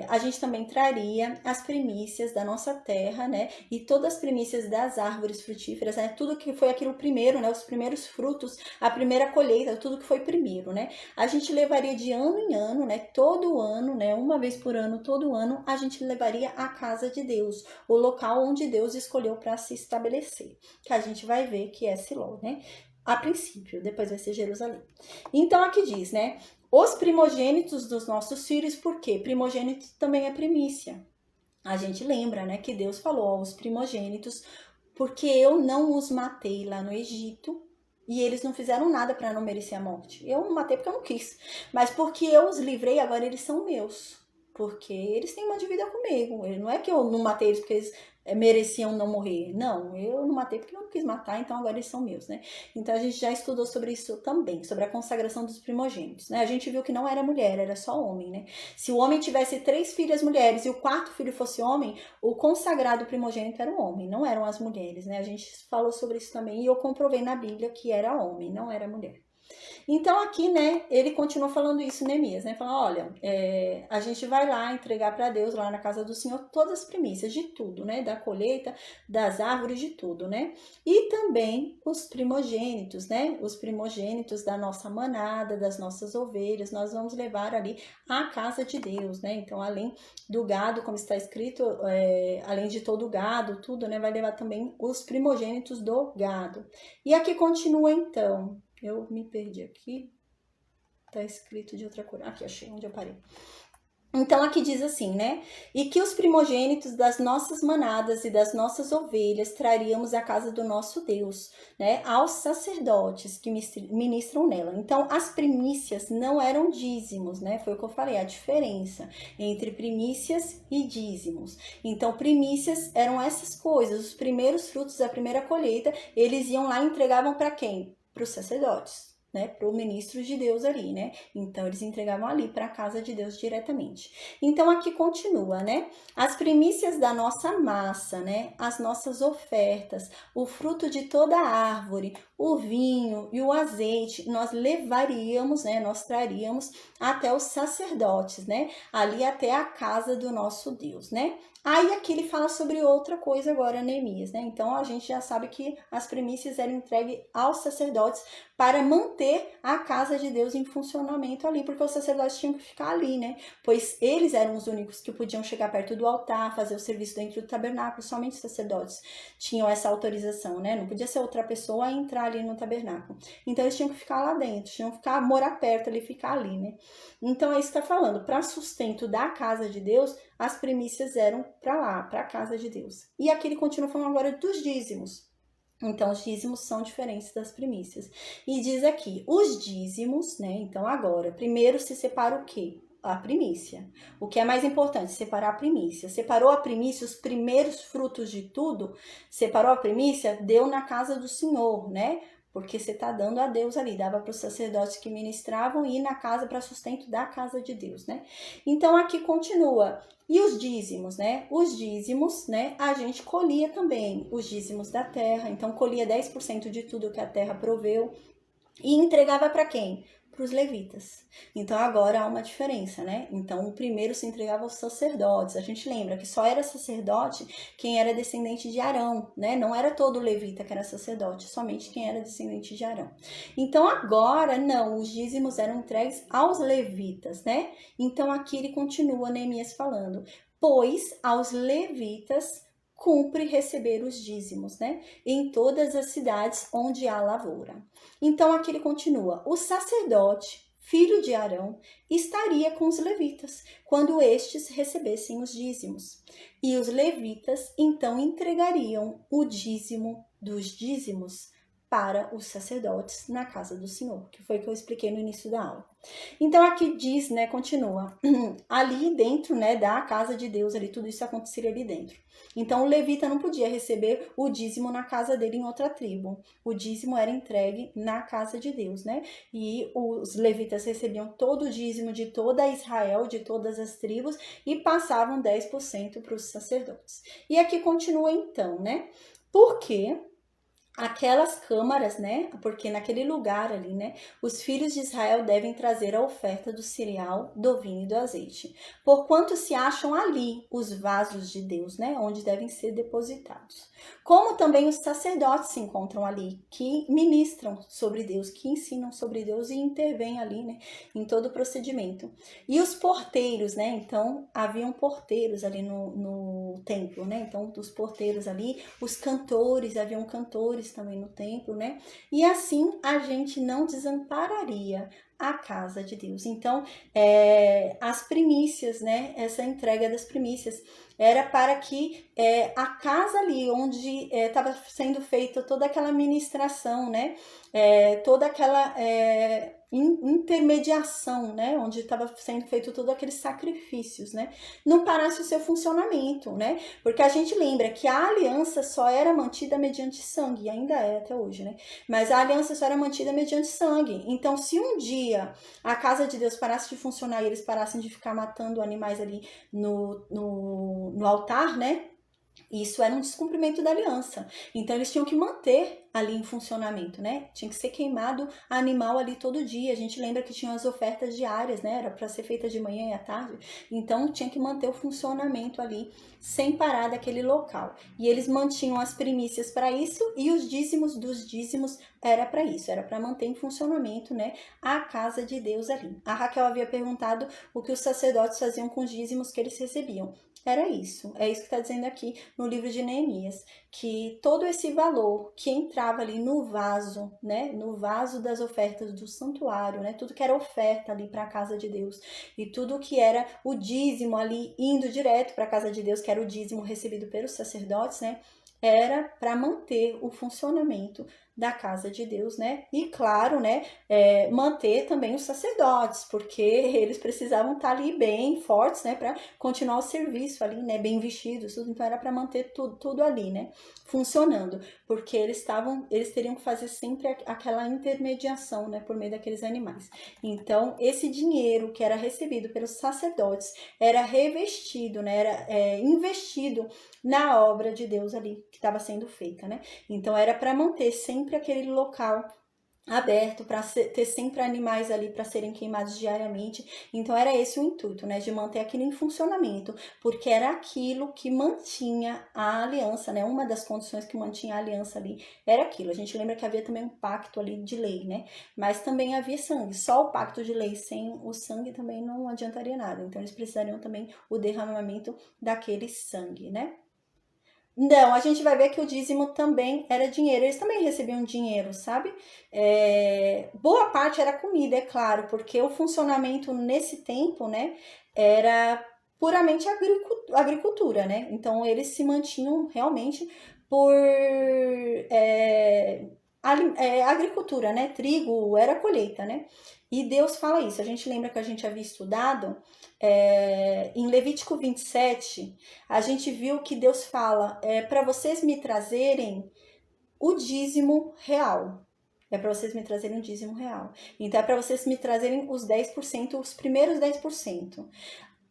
A gente também traria as primícias da nossa terra, né? E todas as primícias das árvores frutíferas, né? Tudo que foi aquilo primeiro, né? Os primeiros frutos, a primeira colheita, tudo que foi primeiro, né? A gente levaria de ano em ano, né? Todo ano, né? Uma vez por ano, todo ano, a gente levaria à casa de Deus, o local onde Deus escolheu para se estabelecer. Que a gente vai ver que é Siló, né? A princípio, depois vai ser Jerusalém. Então aqui diz, né? Os primogênitos dos nossos filhos, por quê? Primogênito também é primícia. A gente lembra, né, que Deus falou aos primogênitos, porque eu não os matei lá no Egito e eles não fizeram nada para não merecer a morte. Eu não matei porque eu não quis, mas porque eu os livrei, agora eles são meus. Porque eles têm uma dívida comigo. Não é que eu não matei eles porque eles mereciam não morrer. Não, eu não matei porque eu não quis matar, então agora eles são meus, né? Então a gente já estudou sobre isso também, sobre a consagração dos primogênitos, né? A gente viu que não era mulher, era só homem, né? Se o homem tivesse 3 filhas mulheres e o 4º filho fosse homem, o consagrado primogênito era o homem, não eram as mulheres, né? A gente falou sobre isso também e eu comprovei na Bíblia que era homem, não era mulher. Então aqui, né, ele continua falando isso, Neemias, né, falando, olha, a gente vai lá entregar para Deus, lá na casa do Senhor, todas as primícias de tudo, né, da colheita, das árvores, de tudo, né, e também os primogênitos, né, os primogênitos da nossa manada, das nossas ovelhas, nós vamos levar ali à casa de Deus, né, então além do gado, como está escrito, além de todo o gado, tudo, né, vai levar também os primogênitos do gado. E aqui continua então, eu me perdi aqui, tá escrito de outra cor. Aqui, achei onde eu parei. Então, aqui diz assim, né? E que os primogênitos das nossas manadas e das nossas ovelhas traríamos à casa do nosso Deus, né? Aos sacerdotes que ministram nela. Então, as primícias não eram dízimos, né? Foi o que eu falei, a diferença entre primícias e dízimos. Então, primícias eram essas coisas, os primeiros frutos da primeira colheita, eles iam lá e entregavam para quem? Para os sacerdotes. né, para o ministro de Deus ali, né? Então eles entregavam ali para a casa de Deus diretamente. Então aqui continua, né? As primícias da nossa massa, né? As nossas ofertas, o fruto de toda a árvore, o vinho e o azeite, nós levaríamos, né? Nós traríamos até os sacerdotes, né? Ali até a casa do nosso Deus, né? Aí aqui ele fala sobre outra coisa agora, Neemias, né? Então a gente já sabe que as primícias eram entregues aos sacerdotes para manter a casa de Deus em funcionamento ali, porque os sacerdotes tinham que ficar ali, né? Pois eles eram os únicos que podiam chegar perto do altar, fazer o serviço dentro do tabernáculo, somente os sacerdotes tinham essa autorização, né? Não podia ser outra pessoa a entrar ali no tabernáculo. Então eles tinham que ficar lá dentro, tinham que ficar, morar perto ali, ficar ali, né? Então é isso que está falando, para sustento da casa de Deus, as primícias eram para lá, para a casa de Deus. E aqui ele continua falando agora dos dízimos. Então, os dízimos são diferentes das primícias. E diz aqui, os dízimos, né? Então, agora, primeiro se separa o quê? A primícia. O que é mais importante? Separar a primícia. Separou a primícia, os primeiros frutos de tudo, separou a primícia, deu na casa do Senhor, né? Porque você está dando a Deus ali, dava para os sacerdotes que ministravam e ir na casa para sustento da casa de Deus, né? Então aqui continua. E os dízimos, né? Os dízimos, né? A gente colhia também os dízimos da terra, então colhia 10% de tudo que a terra proveu e entregava para quem? Para os levitas. Então agora há uma diferença, né? Então o primeiro se entregava aos sacerdotes. A gente lembra que só era sacerdote quem era descendente de Arão, né? Não era todo levita que era sacerdote, somente quem era descendente de Arão. Então agora não, os dízimos eram entregues aos levitas, né? Então aqui ele continua Neemias falando: pois aos levitas cumpre receber os dízimos, né? Em todas as cidades onde há lavoura. Então aqui ele continua: o sacerdote, filho de Arão, estaria com os levitas quando estes recebessem os dízimos. E os levitas então entregariam o dízimo dos dízimos para os sacerdotes na casa do Senhor, que foi o que eu expliquei no início da aula. Então aqui diz, né, continua, ali dentro, né, da casa de Deus, ali tudo isso aconteceria ali dentro. Então o levita não podia receber o dízimo na casa dele em outra tribo. O dízimo era entregue na casa de Deus, né? E os levitas recebiam todo o dízimo de toda Israel, de todas as tribos, e passavam 10% para os sacerdotes. E aqui continua então, né? Porque aquelas câmaras, né? Porque naquele lugar ali, né? Os filhos de Israel devem trazer a oferta do cereal, do vinho e do azeite. Porquanto se acham ali os vasos de Deus, né? Onde devem ser depositados. Como também os sacerdotes se encontram ali, que ministram sobre Deus, que ensinam sobre Deus e intervêm ali, né? Em todo o procedimento. E os porteiros, né? Então, haviam porteiros ali no templo, né? Então, dos porteiros ali, os cantores, haviam cantores também no templo, né? E assim a gente não desampararia a casa de Deus. Então, as primícias, né? Essa entrega das primícias era para que a casa ali onde estava sendo feita toda aquela ministração, né? Toda aquela intermediação, né? Onde estava sendo feito todos aqueles sacrifícios, né? Não parasse o seu funcionamento, né? Porque a gente lembra que a aliança só era mantida mediante sangue, e ainda é até hoje, né? Mas a aliança só era mantida mediante sangue. Então, se um dia a casa de Deus parasse de funcionar e eles parassem de ficar matando animais ali no altar, né? Isso era um descumprimento da aliança. Então, eles tinham que manter ali em funcionamento, né? Tinha que ser queimado animal ali todo dia. A gente lembra que tinha as ofertas diárias, né? Era para ser feita de manhã e à tarde. Então, tinha que manter o funcionamento ali sem parar daquele local. E eles mantinham as primícias para isso e os dízimos dos dízimos era para isso. Era para manter em funcionamento, né? A casa de Deus ali. A Raquel havia perguntado o que os sacerdotes faziam com os dízimos que eles recebiam. Era isso, é isso que está dizendo aqui no livro de Neemias, que todo esse valor que entrava ali no vaso, né, no vaso das ofertas do santuário, né, tudo que era oferta ali para a casa de Deus e tudo que era o dízimo ali indo direto para a casa de Deus, que era o dízimo recebido pelos sacerdotes, né, era para manter o funcionamento da casa de Deus, né? E claro, né, manter também os sacerdotes, porque eles precisavam estar ali bem fortes, né, para continuar o serviço ali, né, bem vestidos, tudo. Então era para manter tudo ali, né, funcionando, porque eles teriam que fazer sempre aquela intermediação, né, por meio daqueles animais. Então esse dinheiro que era recebido pelos sacerdotes era revestido, né, era investido na obra de Deus ali que estava sendo feita, né? Então era para manter sempre aquele local aberto, para ter sempre animais ali para serem queimados diariamente. Então era esse o intuito, né, de manter aquilo em funcionamento, porque era aquilo que mantinha a aliança, né? Uma das condições que mantinha a aliança ali era aquilo. A gente lembra que havia também um pacto ali de lei, né? Mas também havia sangue. Só o pacto de lei sem o sangue também não adiantaria nada. Então eles precisariam também o derramamento daquele sangue, né? Não, a gente vai ver que o dízimo também era dinheiro. Eles também recebiam dinheiro, sabe? Boa parte era comida, é claro, porque o funcionamento nesse tempo, né, era puramente agricultura, né? Então eles se mantinham realmente por agricultura, né? Trigo era colheita, né? E Deus fala isso. A gente lembra que a gente havia estudado em Levítico 27, a gente viu que Deus fala para vocês me trazerem o dízimo real. É para vocês me trazerem o dízimo real. Então é para vocês me trazerem os 10%, os primeiros 10%.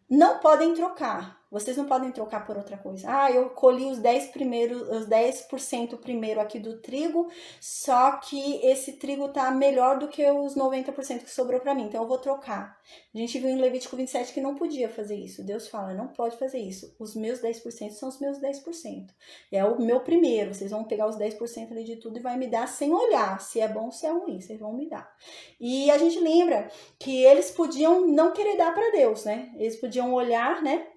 Não podem trocar. Vocês não podem trocar por outra coisa. Ah, eu colhi os 10% primeiro aqui do trigo, só que esse trigo tá melhor do que os 90% que sobrou para mim, então eu vou trocar. A gente viu em Levítico 27 que não podia fazer isso. Deus fala, não pode fazer isso. Os meus 10% são os meus 10%. É o meu primeiro. Vocês vão pegar os 10% ali de tudo e vai me dar sem olhar se é bom ou se é ruim. Vocês vão me dar. E a gente lembra que eles podiam não querer dar para Deus, né? Eles podiam olhar, né?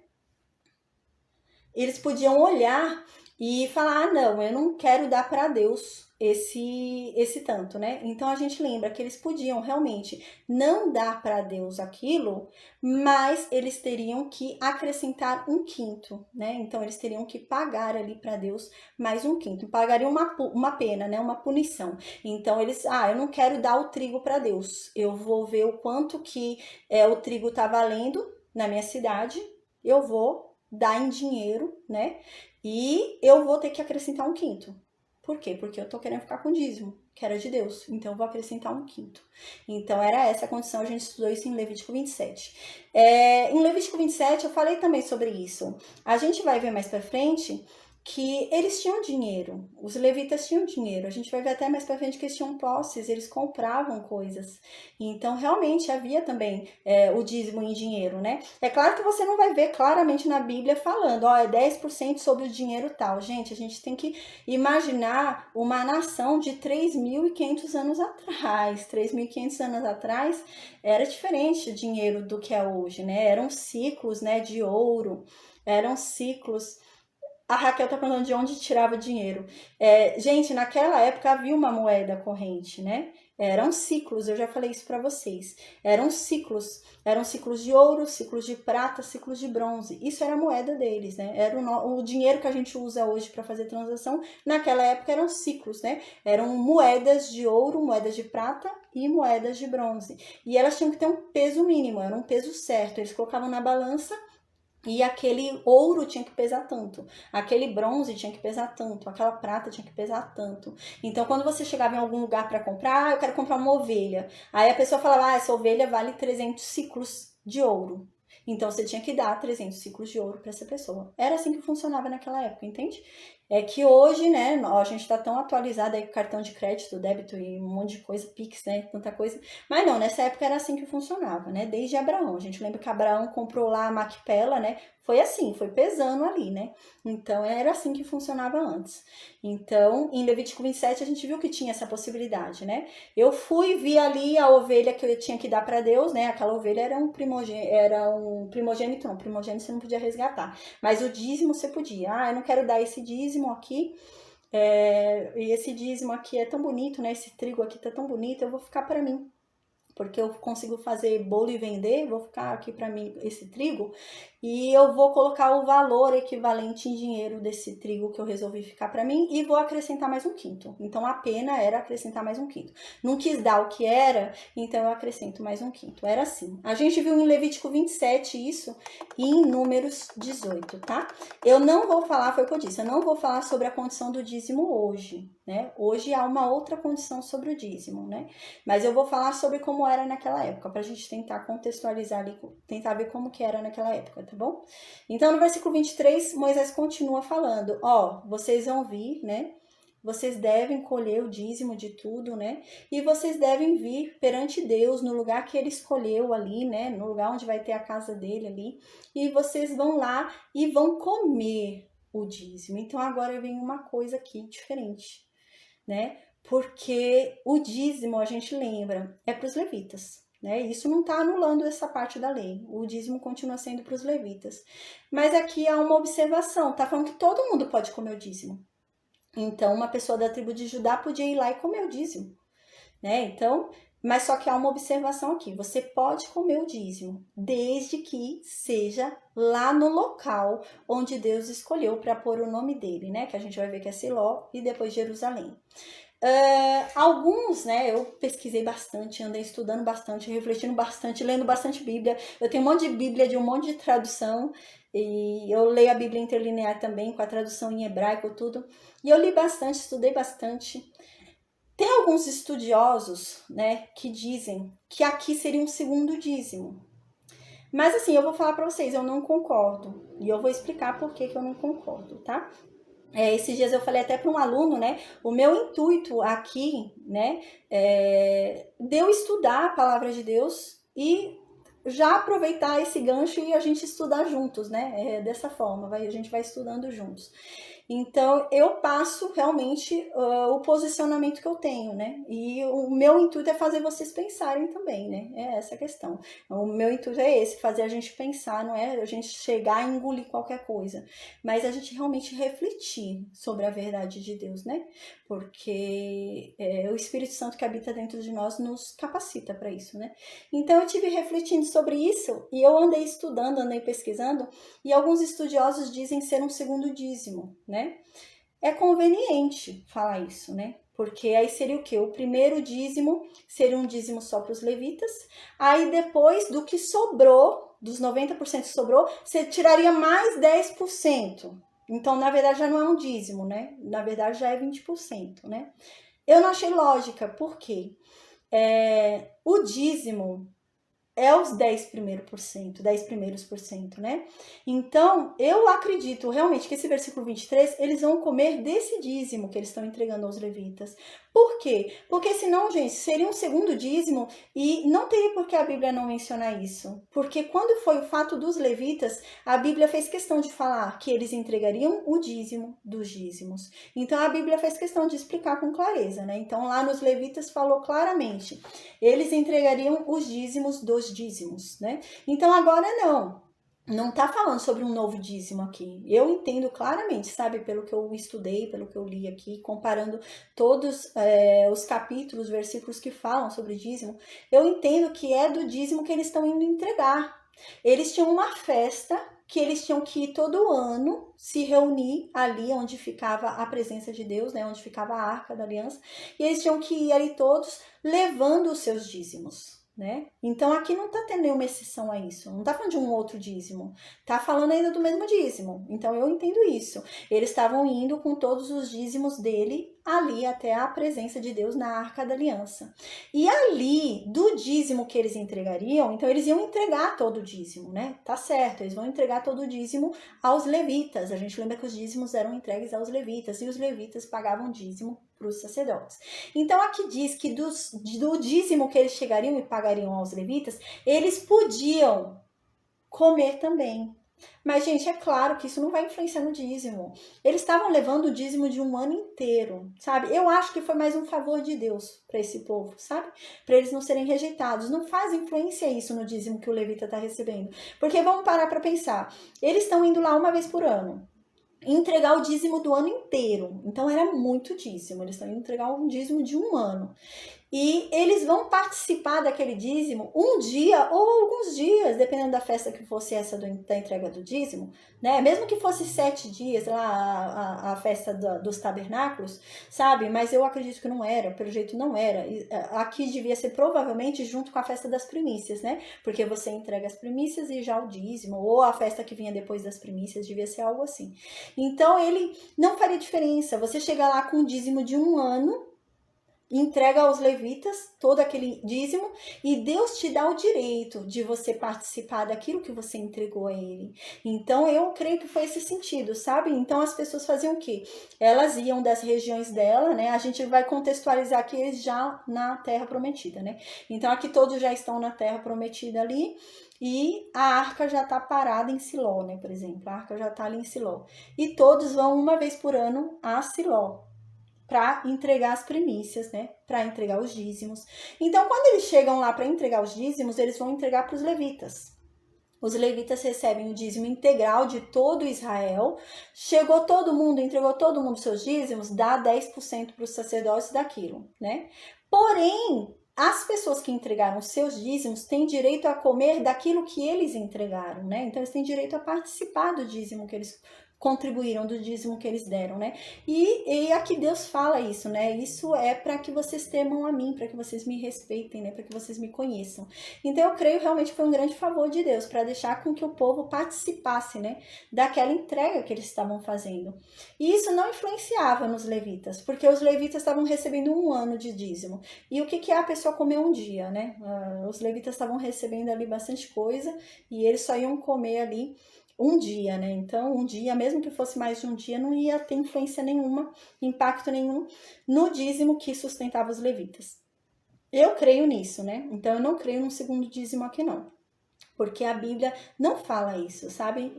Eles podiam olhar e falar, ah, não, eu não quero dar para Deus esse tanto, né? Então a gente lembra que eles podiam realmente não dar para Deus aquilo, mas eles teriam que acrescentar um quinto, né? Então eles teriam que pagar ali para Deus mais um quinto, pagariam uma pena, né? Uma punição. Então eles, eu não quero dar o trigo para Deus, eu vou ver o quanto que o trigo tá valendo na minha cidade, eu vou dar em dinheiro, né? E eu vou ter que acrescentar um quinto. Por quê? Porque eu tô querendo ficar com o dízimo, que era de Deus. Então eu vou acrescentar um quinto. Então era essa a condição, a gente estudou isso em Levítico 27. Em Levítico 27 eu falei também sobre isso. A gente vai ver mais pra frente que eles tinham dinheiro, os levitas tinham dinheiro, a gente vai ver até mais pra frente que eles tinham posses, eles compravam coisas, então realmente havia também o dízimo em dinheiro, né? É claro que você não vai ver claramente na Bíblia falando, é 10% sobre o dinheiro tal, gente, a gente tem que imaginar uma nação de 3.500 anos atrás, 3.500 anos atrás era diferente o dinheiro do que é hoje, né? Eram ciclos, né, de ouro, eram ciclos. A Raquel tá falando de onde tirava dinheiro. Gente, naquela época havia uma moeda corrente, né? Eram ciclos, eu já falei isso para vocês. Eram ciclos de ouro, ciclos de prata, ciclos de bronze. Isso era a moeda deles, né? Era o dinheiro que a gente usa hoje para fazer transação. Naquela época eram ciclos, né? Eram moedas de ouro, moedas de prata e moedas de bronze. E elas tinham que ter um peso mínimo, era um peso certo. Eles colocavam na balança. E aquele ouro tinha que pesar tanto, aquele bronze tinha que pesar tanto, aquela prata tinha que pesar tanto. Então, quando você chegava em algum lugar para comprar, eu quero comprar uma ovelha. Aí a pessoa falava, essa ovelha vale 300 ciclos de ouro. Então, você tinha que dar 300 ciclos de ouro para essa pessoa. Era assim que funcionava naquela época, entende? É que hoje, né, a gente está tão atualizado aí com cartão de crédito, débito e um monte de coisa, Pix, né, tanta coisa. Mas não, nessa época era assim que funcionava, né, desde Abraão. A gente lembra que Abraão comprou lá a Macpela, né, foi assim, foi pesando ali, né. Então era assim que funcionava antes. Então, em Levítico 27 a gente viu que tinha essa possibilidade, né. Eu vi ali a ovelha que eu tinha que dar para Deus, né, aquela ovelha era um primogênito, não, primogênito você não podia resgatar. Mas o dízimo você podia. Eu não quero dar esse dízimo aqui, e esse dízimo aqui é tão bonito, né? Esse trigo aqui tá tão bonito, eu vou ficar para mim, porque eu consigo fazer bolo e vender, vou ficar aqui para mim esse trigo. e eu vou colocar o valor equivalente em dinheiro desse trigo que eu resolvi ficar para mim e vou acrescentar mais um quinto. Então a pena era acrescentar mais um quinto. Não quis dar o que era, então eu acrescento mais um quinto. Era assim. A gente viu em Levítico 27 isso e em Números 18, tá? Eu não vou falar, foi o que eu disse, eu não vou falar sobre a condição do dízimo hoje, né? Hoje há uma outra condição sobre o dízimo, né? Mas eu vou falar sobre como era naquela época, pra gente tentar contextualizar ali, tentar ver como que era naquela época, tá bom? Então, no versículo 23, Moisés continua falando, ó, vocês vão vir, né? Vocês devem colher o dízimo de tudo, né? E vocês devem vir perante Deus no lugar que ele escolheu ali, né? No lugar onde vai ter a casa dele ali. E vocês vão lá e vão comer o dízimo. Então agora vem uma coisa aqui diferente, né? Porque o dízimo, a gente lembra, é para os levitas. Né? Isso não está anulando essa parte da lei. O dízimo continua sendo para os levitas. Mas aqui há uma observação. Está falando que todo mundo pode comer o dízimo. Então, uma pessoa da tribo de Judá podia ir lá e comer o dízimo. Né? Então, mas só que há uma observação aqui. Você pode comer o dízimo, desde que seja lá no local onde Deus escolheu para pôr o nome dele, né? Que a gente vai ver que é Siló e depois Jerusalém. Alguns, né, eu pesquisei bastante, andei estudando bastante, refletindo bastante, lendo bastante Bíblia. Eu tenho um monte de Bíblia de um monte de tradução e eu leio a Bíblia interlinear também com a tradução em hebraico, tudo. E eu li bastante, estudei bastante. Tem alguns estudiosos, né, que dizem que aqui seria um segundo dízimo. Mas assim, eu vou falar para vocês, eu não concordo. E eu vou explicar por que eu não concordo, tá? Esses dias eu falei até para um aluno, né? O meu intuito aqui, né? De eu estudar a palavra de Deus e já aproveitar esse gancho e a gente estudar juntos, né? Dessa forma, a gente vai estudando juntos. Então, eu passo realmente o posicionamento que eu tenho, né? E o meu intuito é fazer vocês pensarem também, né? É essa a questão. O meu intuito é esse, fazer a gente pensar, não é a gente chegar e engolir qualquer coisa, mas a gente realmente refletir sobre a verdade de Deus, né? Porque o Espírito Santo que habita dentro de nós nos capacita para isso, né? Então, eu tive refletindo sobre isso e eu andei estudando, andei pesquisando, e alguns estudiosos dizem ser um segundo dízimo, né? É conveniente falar isso, né? Porque aí seria o quê? O primeiro dízimo seria um dízimo só para os levitas. Aí depois do que sobrou, dos 90% que sobrou, você tiraria mais 10%. Então, na verdade, já não é um dízimo, né? Na verdade, já é 20%, né? Eu não achei lógica, por quê? O dízimo é os 10 primeiros por cento, né? Então, eu acredito realmente que esse versículo 23, eles vão comer desse dízimo que eles estão entregando aos levitas. Por quê? Porque senão, gente, seria um segundo dízimo e não teria por que a Bíblia não mencionar isso. Porque quando foi o fato dos levitas, a Bíblia fez questão de falar que eles entregariam o dízimo dos dízimos. Então, a Bíblia fez questão de explicar com clareza, né? Então, lá nos levitas falou claramente, eles entregariam os dízimos dos dízimos, né? Então agora não tá falando sobre um novo dízimo aqui. Eu entendo claramente, sabe, pelo que eu estudei, pelo que eu li aqui, comparando todos os capítulos, versículos que falam sobre dízimo, eu entendo que é do dízimo que eles estão indo entregar. Eles tinham uma festa que eles tinham que ir todo ano se reunir ali onde ficava a presença de Deus, né, onde ficava a Arca da Aliança, e eles tinham que ir ali todos levando os seus dízimos, né? Então aqui não tá tendo nenhuma exceção a isso, não tá falando de um outro dízimo, tá falando ainda do mesmo dízimo. Então eu entendo isso. Eles estavam indo com todos os dízimos dele ali até a presença de Deus na Arca da Aliança. E ali, do dízimo que eles entregariam, então eles iam entregar todo o dízimo, né? Tá certo, eles vão entregar todo o dízimo aos levitas. A gente lembra que os dízimos eram entregues aos levitas e os levitas pagavam dízimo para os sacerdotes. Então aqui diz que do dízimo que eles chegariam e pagariam aos levitas, eles podiam comer também. Mas, gente, é claro que isso não vai influenciar no dízimo. Eles estavam levando o dízimo de um ano inteiro, sabe? Eu acho que foi mais um favor de Deus para esse povo, sabe? Para eles não serem rejeitados. Não faz influência isso no dízimo que o levita está recebendo. Porque vamos parar para pensar. Eles estão indo lá uma vez por ano entregar o dízimo do ano inteiro. Então era muito dízimo. Eles estão indo entregar um dízimo de um ano. E eles vão participar daquele dízimo um dia ou alguns dias, dependendo da festa que fosse essa da entrega do dízimo, né? Mesmo que fosse 7 dias lá a festa dos tabernáculos, sabe? Mas eu acredito que não era, pelo jeito não era. Aqui devia ser provavelmente junto com a festa das primícias, né? Porque você entrega as primícias e já o dízimo, ou a festa que vinha depois das primícias, devia ser algo assim. Então ele não faria diferença. Você chega lá com o dízimo de um ano, entrega aos levitas todo aquele dízimo e Deus te dá o direito de você participar daquilo que você entregou a ele. Então eu creio que foi esse sentido, sabe? Então as pessoas faziam o quê? Elas iam das regiões dela, né? A gente vai contextualizar aqui eles já na Terra Prometida, né? Então aqui todos já estão na Terra Prometida ali. E a arca já está parada em Siló, né? Por exemplo, a arca já está ali em Siló. E todos vão uma vez por ano a Siló para entregar as primícias, né? Para entregar os dízimos. Então, quando eles chegam lá para entregar os dízimos, eles vão entregar para os levitas. Os levitas recebem o dízimo integral de todo Israel. Chegou todo mundo, entregou todo mundo seus dízimos, dá 10% para os sacerdotes daquilo, né? Porém, as pessoas que entregaram seus dízimos têm direito a comer daquilo que eles entregaram, né? Então, eles têm direito a participar do dízimo que eles contribuíram, do dízimo que eles deram, né? E aqui Deus fala isso, né? Isso é para que vocês temam a mim, para que vocês me respeitem, né? Para que vocês me conheçam. Então eu creio realmente que foi um grande favor de Deus para deixar com que o povo participasse, né? Daquela entrega que eles estavam fazendo. E isso não influenciava nos levitas, porque os levitas estavam recebendo um ano de dízimo. E o que é a pessoa comer um dia, né? Os levitas estavam recebendo ali bastante coisa e eles só iam comer ali um dia, né? Então, um dia, mesmo que fosse mais de um dia, não ia ter influência nenhuma, impacto nenhum no dízimo que sustentava os levitas. Eu creio nisso, né? Então, eu não creio num segundo dízimo aqui, não. Porque a Bíblia não fala isso, sabe?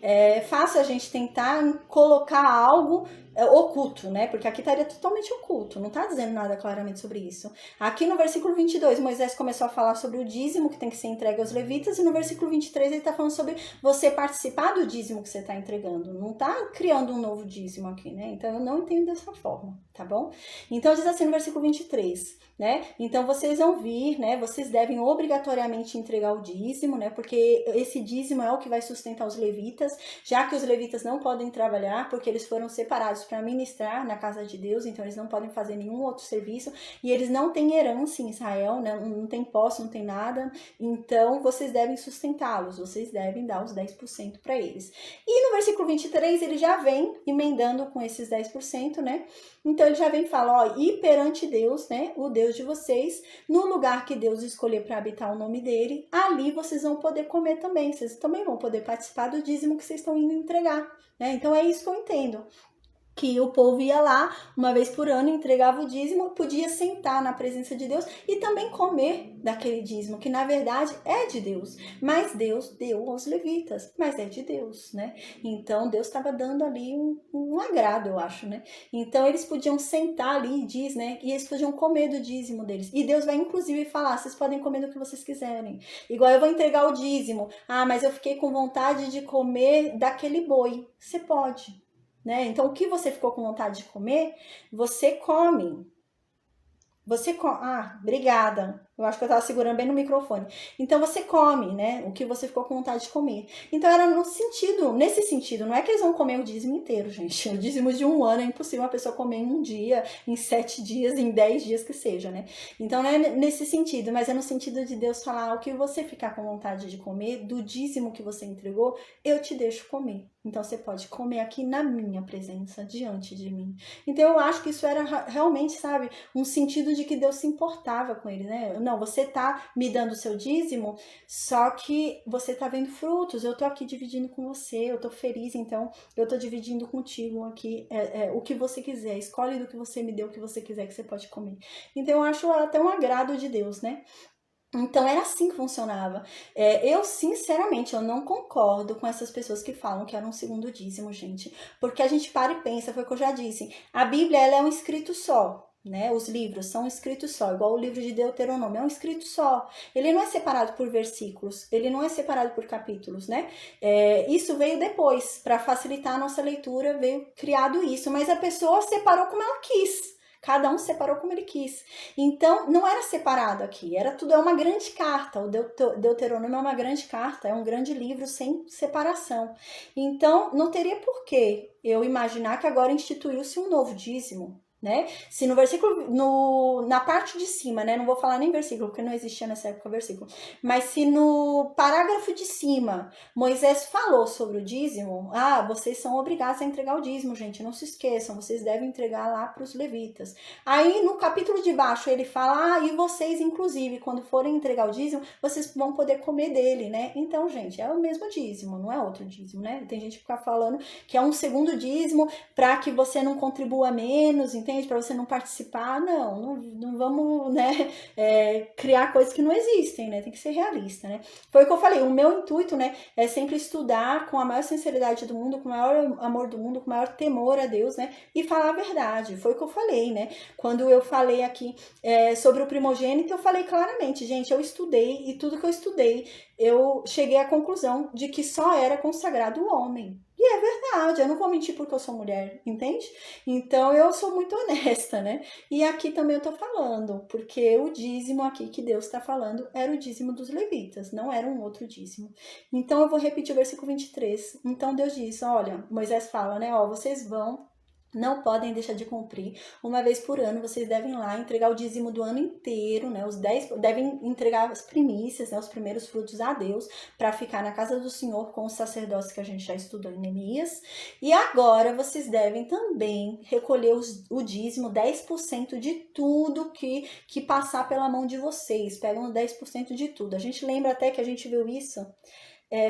É fácil a gente tentar colocar algo oculto, né? Porque aqui estaria totalmente oculto, não está dizendo nada claramente sobre isso. Aqui no versículo 22, Moisés começou a falar sobre o dízimo que tem que ser entregue aos levitas, e no versículo 23 ele está falando sobre você participar do dízimo que você está entregando. Não está criando um novo dízimo aqui, né? Então eu não entendo dessa forma, tá bom? Então diz assim no versículo 23, né? Então vocês vão vir, né? Vocês devem obrigatoriamente entregar o dízimo, né? Porque esse dízimo é o que vai sustentar os levitas, já que os levitas não podem trabalhar porque eles foram separados para ministrar na casa de Deus, então eles não podem fazer nenhum outro serviço e eles não têm herança em Israel, né? Não tem posse, não tem nada, então vocês devem sustentá-los, vocês devem dar os 10% para eles. E no versículo 23 ele já vem emendando com esses 10%, né? Então ele já vem e fala, ó, e perante Deus, né, o Deus de vocês, no lugar que Deus escolher para habitar o nome dele, ali vocês vão poder comer também, vocês também vão poder participar do dízimo que vocês estão indo entregar, né? Então é isso que eu entendo. Que o povo ia lá uma vez por ano, entregava o dízimo, podia sentar na presença de Deus e também comer daquele dízimo, que na verdade é de Deus, mas Deus deu aos levitas, mas é de Deus, né? Então Deus estava dando ali um agrado, eu acho, né? Então eles podiam sentar ali, diz, né? E eles podiam comer do dízimo deles. E Deus vai inclusive falar, vocês podem comer do que vocês quiserem. Igual eu vou entregar o dízimo, mas eu fiquei com vontade de comer daquele boi. Você pode. Né? Então, o que você ficou com vontade de comer, você come. Você come. Obrigada. Eu acho que eu tava segurando bem no microfone. Então você come, né? O que você ficou com vontade de comer. Então era nesse sentido. Não é que eles vão comer o dízimo inteiro, gente. O dízimo de um ano é impossível uma pessoa comer em um dia, em 7 dias, em 10 dias que seja, né? Então não é nesse sentido, mas é no sentido de Deus falar, o que você ficar com vontade de comer, do dízimo que você entregou, eu te deixo comer. Então você pode comer aqui na minha presença, diante de mim. Então eu acho que isso era realmente, sabe, um sentido de que Deus se importava com ele, né? Não, você tá me dando o seu dízimo, só que você tá vendo frutos, eu tô aqui dividindo com você, eu tô feliz, então eu tô dividindo contigo aqui o que você quiser, escolhe do que você me deu, o que você quiser que você pode comer. Então eu acho até um agrado de Deus, né? Então era assim que funcionava. Eu, sinceramente, eu não concordo com essas pessoas que falam que era um segundo dízimo, gente. Porque a gente para e pensa, foi o que eu já disse. A Bíblia, ela é um escrito só. Né? Os livros são um escrito só, igual o livro de Deuteronômio, é um escrito só. Ele não é separado por versículos, ele não é separado por capítulos, né? Isso veio depois, para facilitar a nossa leitura, veio criado isso, mas a pessoa separou como ela quis. Cada um separou como ele quis. Então, não era separado aqui, era tudo, é uma grande carta. O Deuteronômio é uma grande carta, é um grande livro sem separação. Então, não teria por que eu imaginar que agora instituiu-se um novo dízimo, né? Se no versículo, na parte de cima, né? Não vou falar nem versículo, porque não existia nessa época versículo. Mas se no parágrafo de cima Moisés falou sobre o dízimo, vocês são obrigados a entregar o dízimo, gente, não se esqueçam, vocês devem entregar lá para os levitas. Aí no capítulo de baixo ele fala, e vocês inclusive, quando forem entregar o dízimo, vocês vão poder comer dele, né? Então, gente, é o mesmo dízimo, não é outro dízimo, né? Tem gente que fica falando que é um segundo dízimo para que você não contribua menos, entende? Para você não participar. Não vamos, né, criar coisas que não existem, né? Tem que ser realista, né? Foi o que eu falei, o meu intuito, né, é sempre estudar com a maior sinceridade do mundo, com o maior amor do mundo, com o maior temor a Deus, né? E falar a verdade. Foi o que eu falei, né? Quando eu falei aqui sobre o primogênito, eu falei claramente, gente, eu estudei e tudo que eu estudei, eu cheguei à conclusão de que só era consagrado o homem. E é verdade, eu não vou mentir porque eu sou mulher, entende? Então eu sou muito honesta, né? E aqui também eu tô falando, porque o dízimo aqui que Deus está falando era o dízimo dos levitas, não era um outro dízimo. Então eu vou repetir o versículo 23. Então Deus diz, olha, Moisés fala, né? Vocês não podem deixar de cumprir. Uma vez por ano, vocês devem lá entregar o dízimo do ano inteiro, né? Devem entregar as primícias, né? Os primeiros frutos a Deus, para ficar na casa do Senhor com os sacerdócios que a gente já estudou em Neemias. E agora vocês devem também recolher o dízimo, 10% de tudo que passar pela mão de vocês. Pegam 10% de tudo. A gente lembra até que a gente viu isso.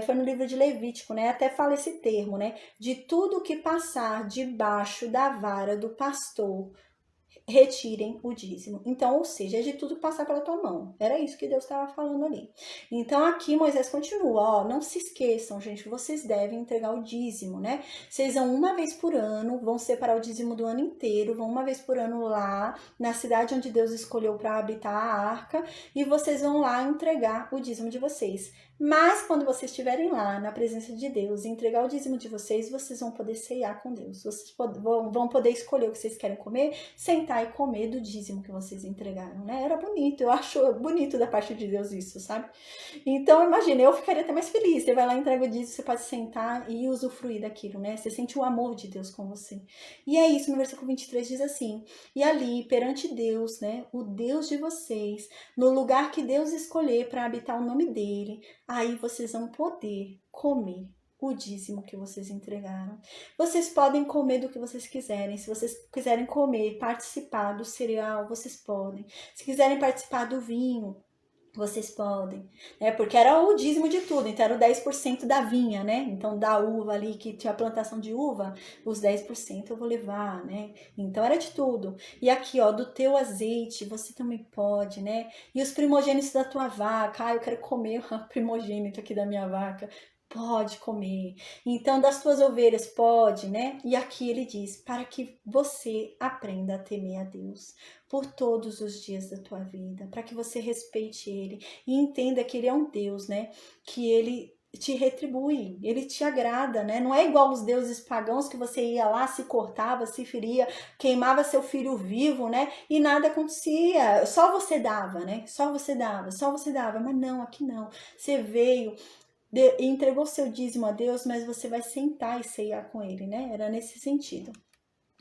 Foi no livro de Levítico, né? Até fala esse termo, né? De tudo que passar debaixo da vara do pastor, retirem o dízimo. Então, ou seja, é de tudo passar pela tua mão. Era isso que Deus estava falando ali. Então, aqui Moisés continua, não se esqueçam, gente, vocês devem entregar o dízimo, né? Vocês vão uma vez por ano, vão separar o dízimo do ano inteiro, vão uma vez por ano lá, na cidade onde Deus escolheu para habitar a arca, e vocês vão lá entregar o dízimo de vocês. Mas quando vocês estiverem lá na presença de Deus e entregar o dízimo de vocês vão poder ceiar com Deus. Vocês vão poder escolher o que vocês querem comer, sentar e comer do dízimo que vocês entregaram, né? Era bonito, eu acho bonito da parte de Deus isso, sabe? Então, imagina, eu ficaria até mais feliz. Você vai lá, entrega o dízimo, você pode sentar e usufruir daquilo, né? Você sente o amor de Deus com você. E é isso, no versículo 23 diz assim, e ali, perante Deus, né? O Deus de vocês, no lugar que Deus escolher para habitar o nome dele, aí vocês vão poder comer o dízimo que vocês entregaram. Vocês podem comer do que vocês quiserem. Se vocês quiserem comer, participar do cereal, vocês podem. Se quiserem participar do vinho, vocês podem, né? Porque era o dízimo de tudo, então era o 10% da vinha, né? Então da uva ali, que tinha a plantação de uva, os 10% eu vou levar, né? Então era de tudo. E aqui, do teu azeite, você também pode, né? E os primogênitos da tua vaca, eu quero comer o primogênito aqui da minha vaca. Pode comer. Então, das tuas ovelhas, pode, né? E aqui ele diz, para que você aprenda a temer a Deus por todos os dias da tua vida, para que você respeite ele e entenda que ele é um Deus, né? Que ele te retribui, ele te agrada, né? Não é igual os deuses pagãos que você ia lá, se cortava, se feria, queimava seu filho vivo, né? E nada acontecia, só você dava, né? Só você dava, mas não, aqui não. Você veio, entregou seu dízimo a Deus, mas você vai sentar e ceiar com ele, né? Era nesse sentido.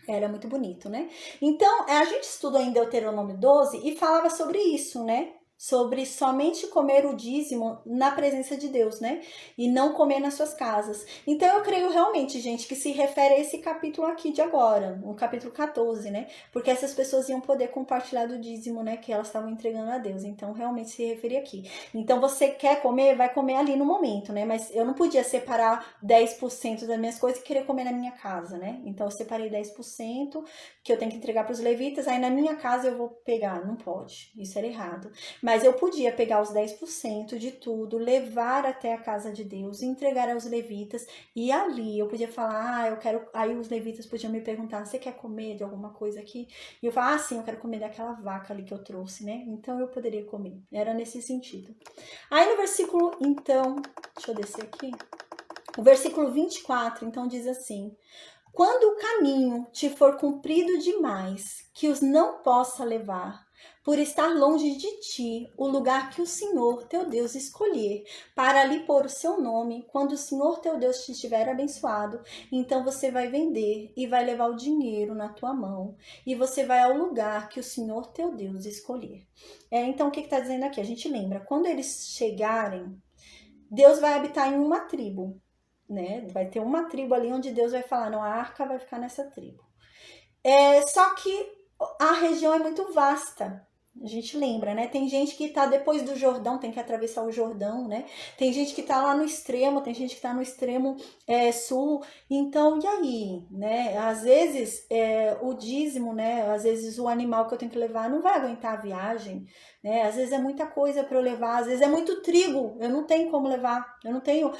Era muito bonito, né? Então, a gente estudou em Deuteronômio 12 e falava sobre isso, né? Sobre somente comer o dízimo na presença de Deus, né? E não comer nas suas casas. Então, eu creio realmente, gente, que se refere a esse capítulo aqui de agora, o capítulo 14, né? Porque essas pessoas iam poder compartilhar do dízimo, né? Que elas estavam entregando a Deus. Então, realmente se referia aqui. Então, você quer comer, vai comer ali no momento, né? Mas eu não podia separar 10% das minhas coisas e querer comer na minha casa, né? Então, eu separei 10% que eu tenho que entregar para os levitas, aí na minha casa eu vou pegar. Não pode. Isso era errado. Mas eu podia pegar os 10% de tudo, levar até a casa de Deus, entregar aos levitas, e ali eu podia falar, eu quero. Aí os levitas podiam me perguntar, você quer comer de alguma coisa aqui? E eu falava, sim, eu quero comer daquela vaca ali que eu trouxe, né? Então eu poderia comer. Era nesse sentido. Aí no versículo, então, deixa eu descer aqui. O versículo 24, então, diz assim: quando o caminho te for comprido demais, que os não possa levar, por estar longe de ti, o lugar que o Senhor teu Deus escolher, para ali pôr o seu nome, quando o Senhor teu Deus te tiver abençoado, então você vai vender e vai levar o dinheiro na tua mão, e você vai ao lugar que o Senhor teu Deus escolher. Então, o que está dizendo aqui? A gente lembra, quando eles chegarem, Deus vai habitar em uma tribo, né? Vai ter uma tribo ali onde Deus vai falar, não, a arca vai ficar nessa tribo. Só que a região é muito vasta. A gente lembra, né? Tem gente que tá depois do Jordão, tem que atravessar o Jordão, né? Tem gente que tá lá no extremo, tem gente que tá no extremo sul. Então, e aí, né? Às vezes, o dízimo, né? Às vezes o animal que eu tenho que levar não vai aguentar a viagem, né? Às vezes é muita coisa para eu levar, às vezes é muito trigo, eu não tenho como levar. Eu não tenho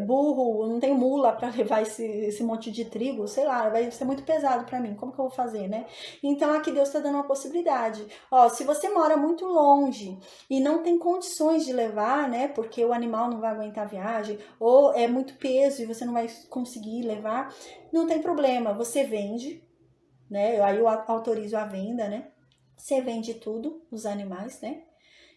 burro, eu não tenho mula para levar esse monte de trigo, sei lá, vai ser muito pesado para mim. Como que eu vou fazer, né? Então, aqui Deus está dando uma possibilidade. Ó, se você mora muito longe e não tem condições de levar, né, porque o animal não vai aguentar a viagem, ou é muito peso e você não vai conseguir levar, não tem problema, você vende, né, aí eu autorizo a venda, né, você vende tudo, os animais, né,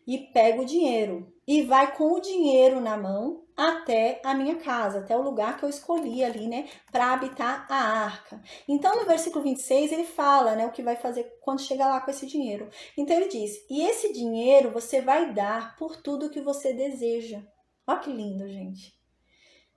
e pega o dinheiro e vai com o dinheiro na mão até a minha casa, até o lugar que eu escolhi ali, né, para habitar a arca. Então, no versículo 26, ele fala, né, o que vai fazer quando chegar lá com esse dinheiro. Então, ele diz: e esse dinheiro você vai dar por tudo que você deseja. Olha que lindo, gente.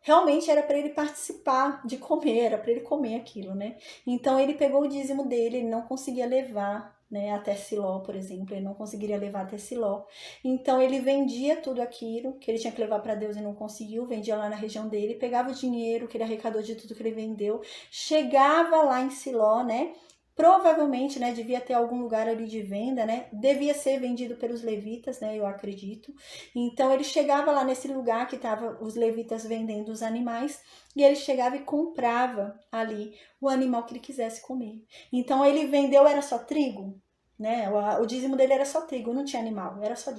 Realmente era para ele participar de comer, era para ele comer aquilo, né? Então, ele pegou o dízimo dele, ele não conseguia levar, né, até Siló, por exemplo, ele não conseguiria levar até Siló. Então ele vendia tudo aquilo que ele tinha que levar para Deus e não conseguiu, vendia lá na região dele, pegava o dinheiro que ele arrecadou de tudo que ele vendeu, chegava lá em Siló, né? Provavelmente, né, devia ter algum lugar ali de venda, né? Devia ser vendido pelos levitas, né? Eu acredito. Então ele chegava lá nesse lugar que estavam os levitas vendendo os animais e ele chegava e comprava ali o animal que ele quisesse comer. Então ele vendeu, era só trigo, né? O dízimo dele era só trigo, não tinha animal, era só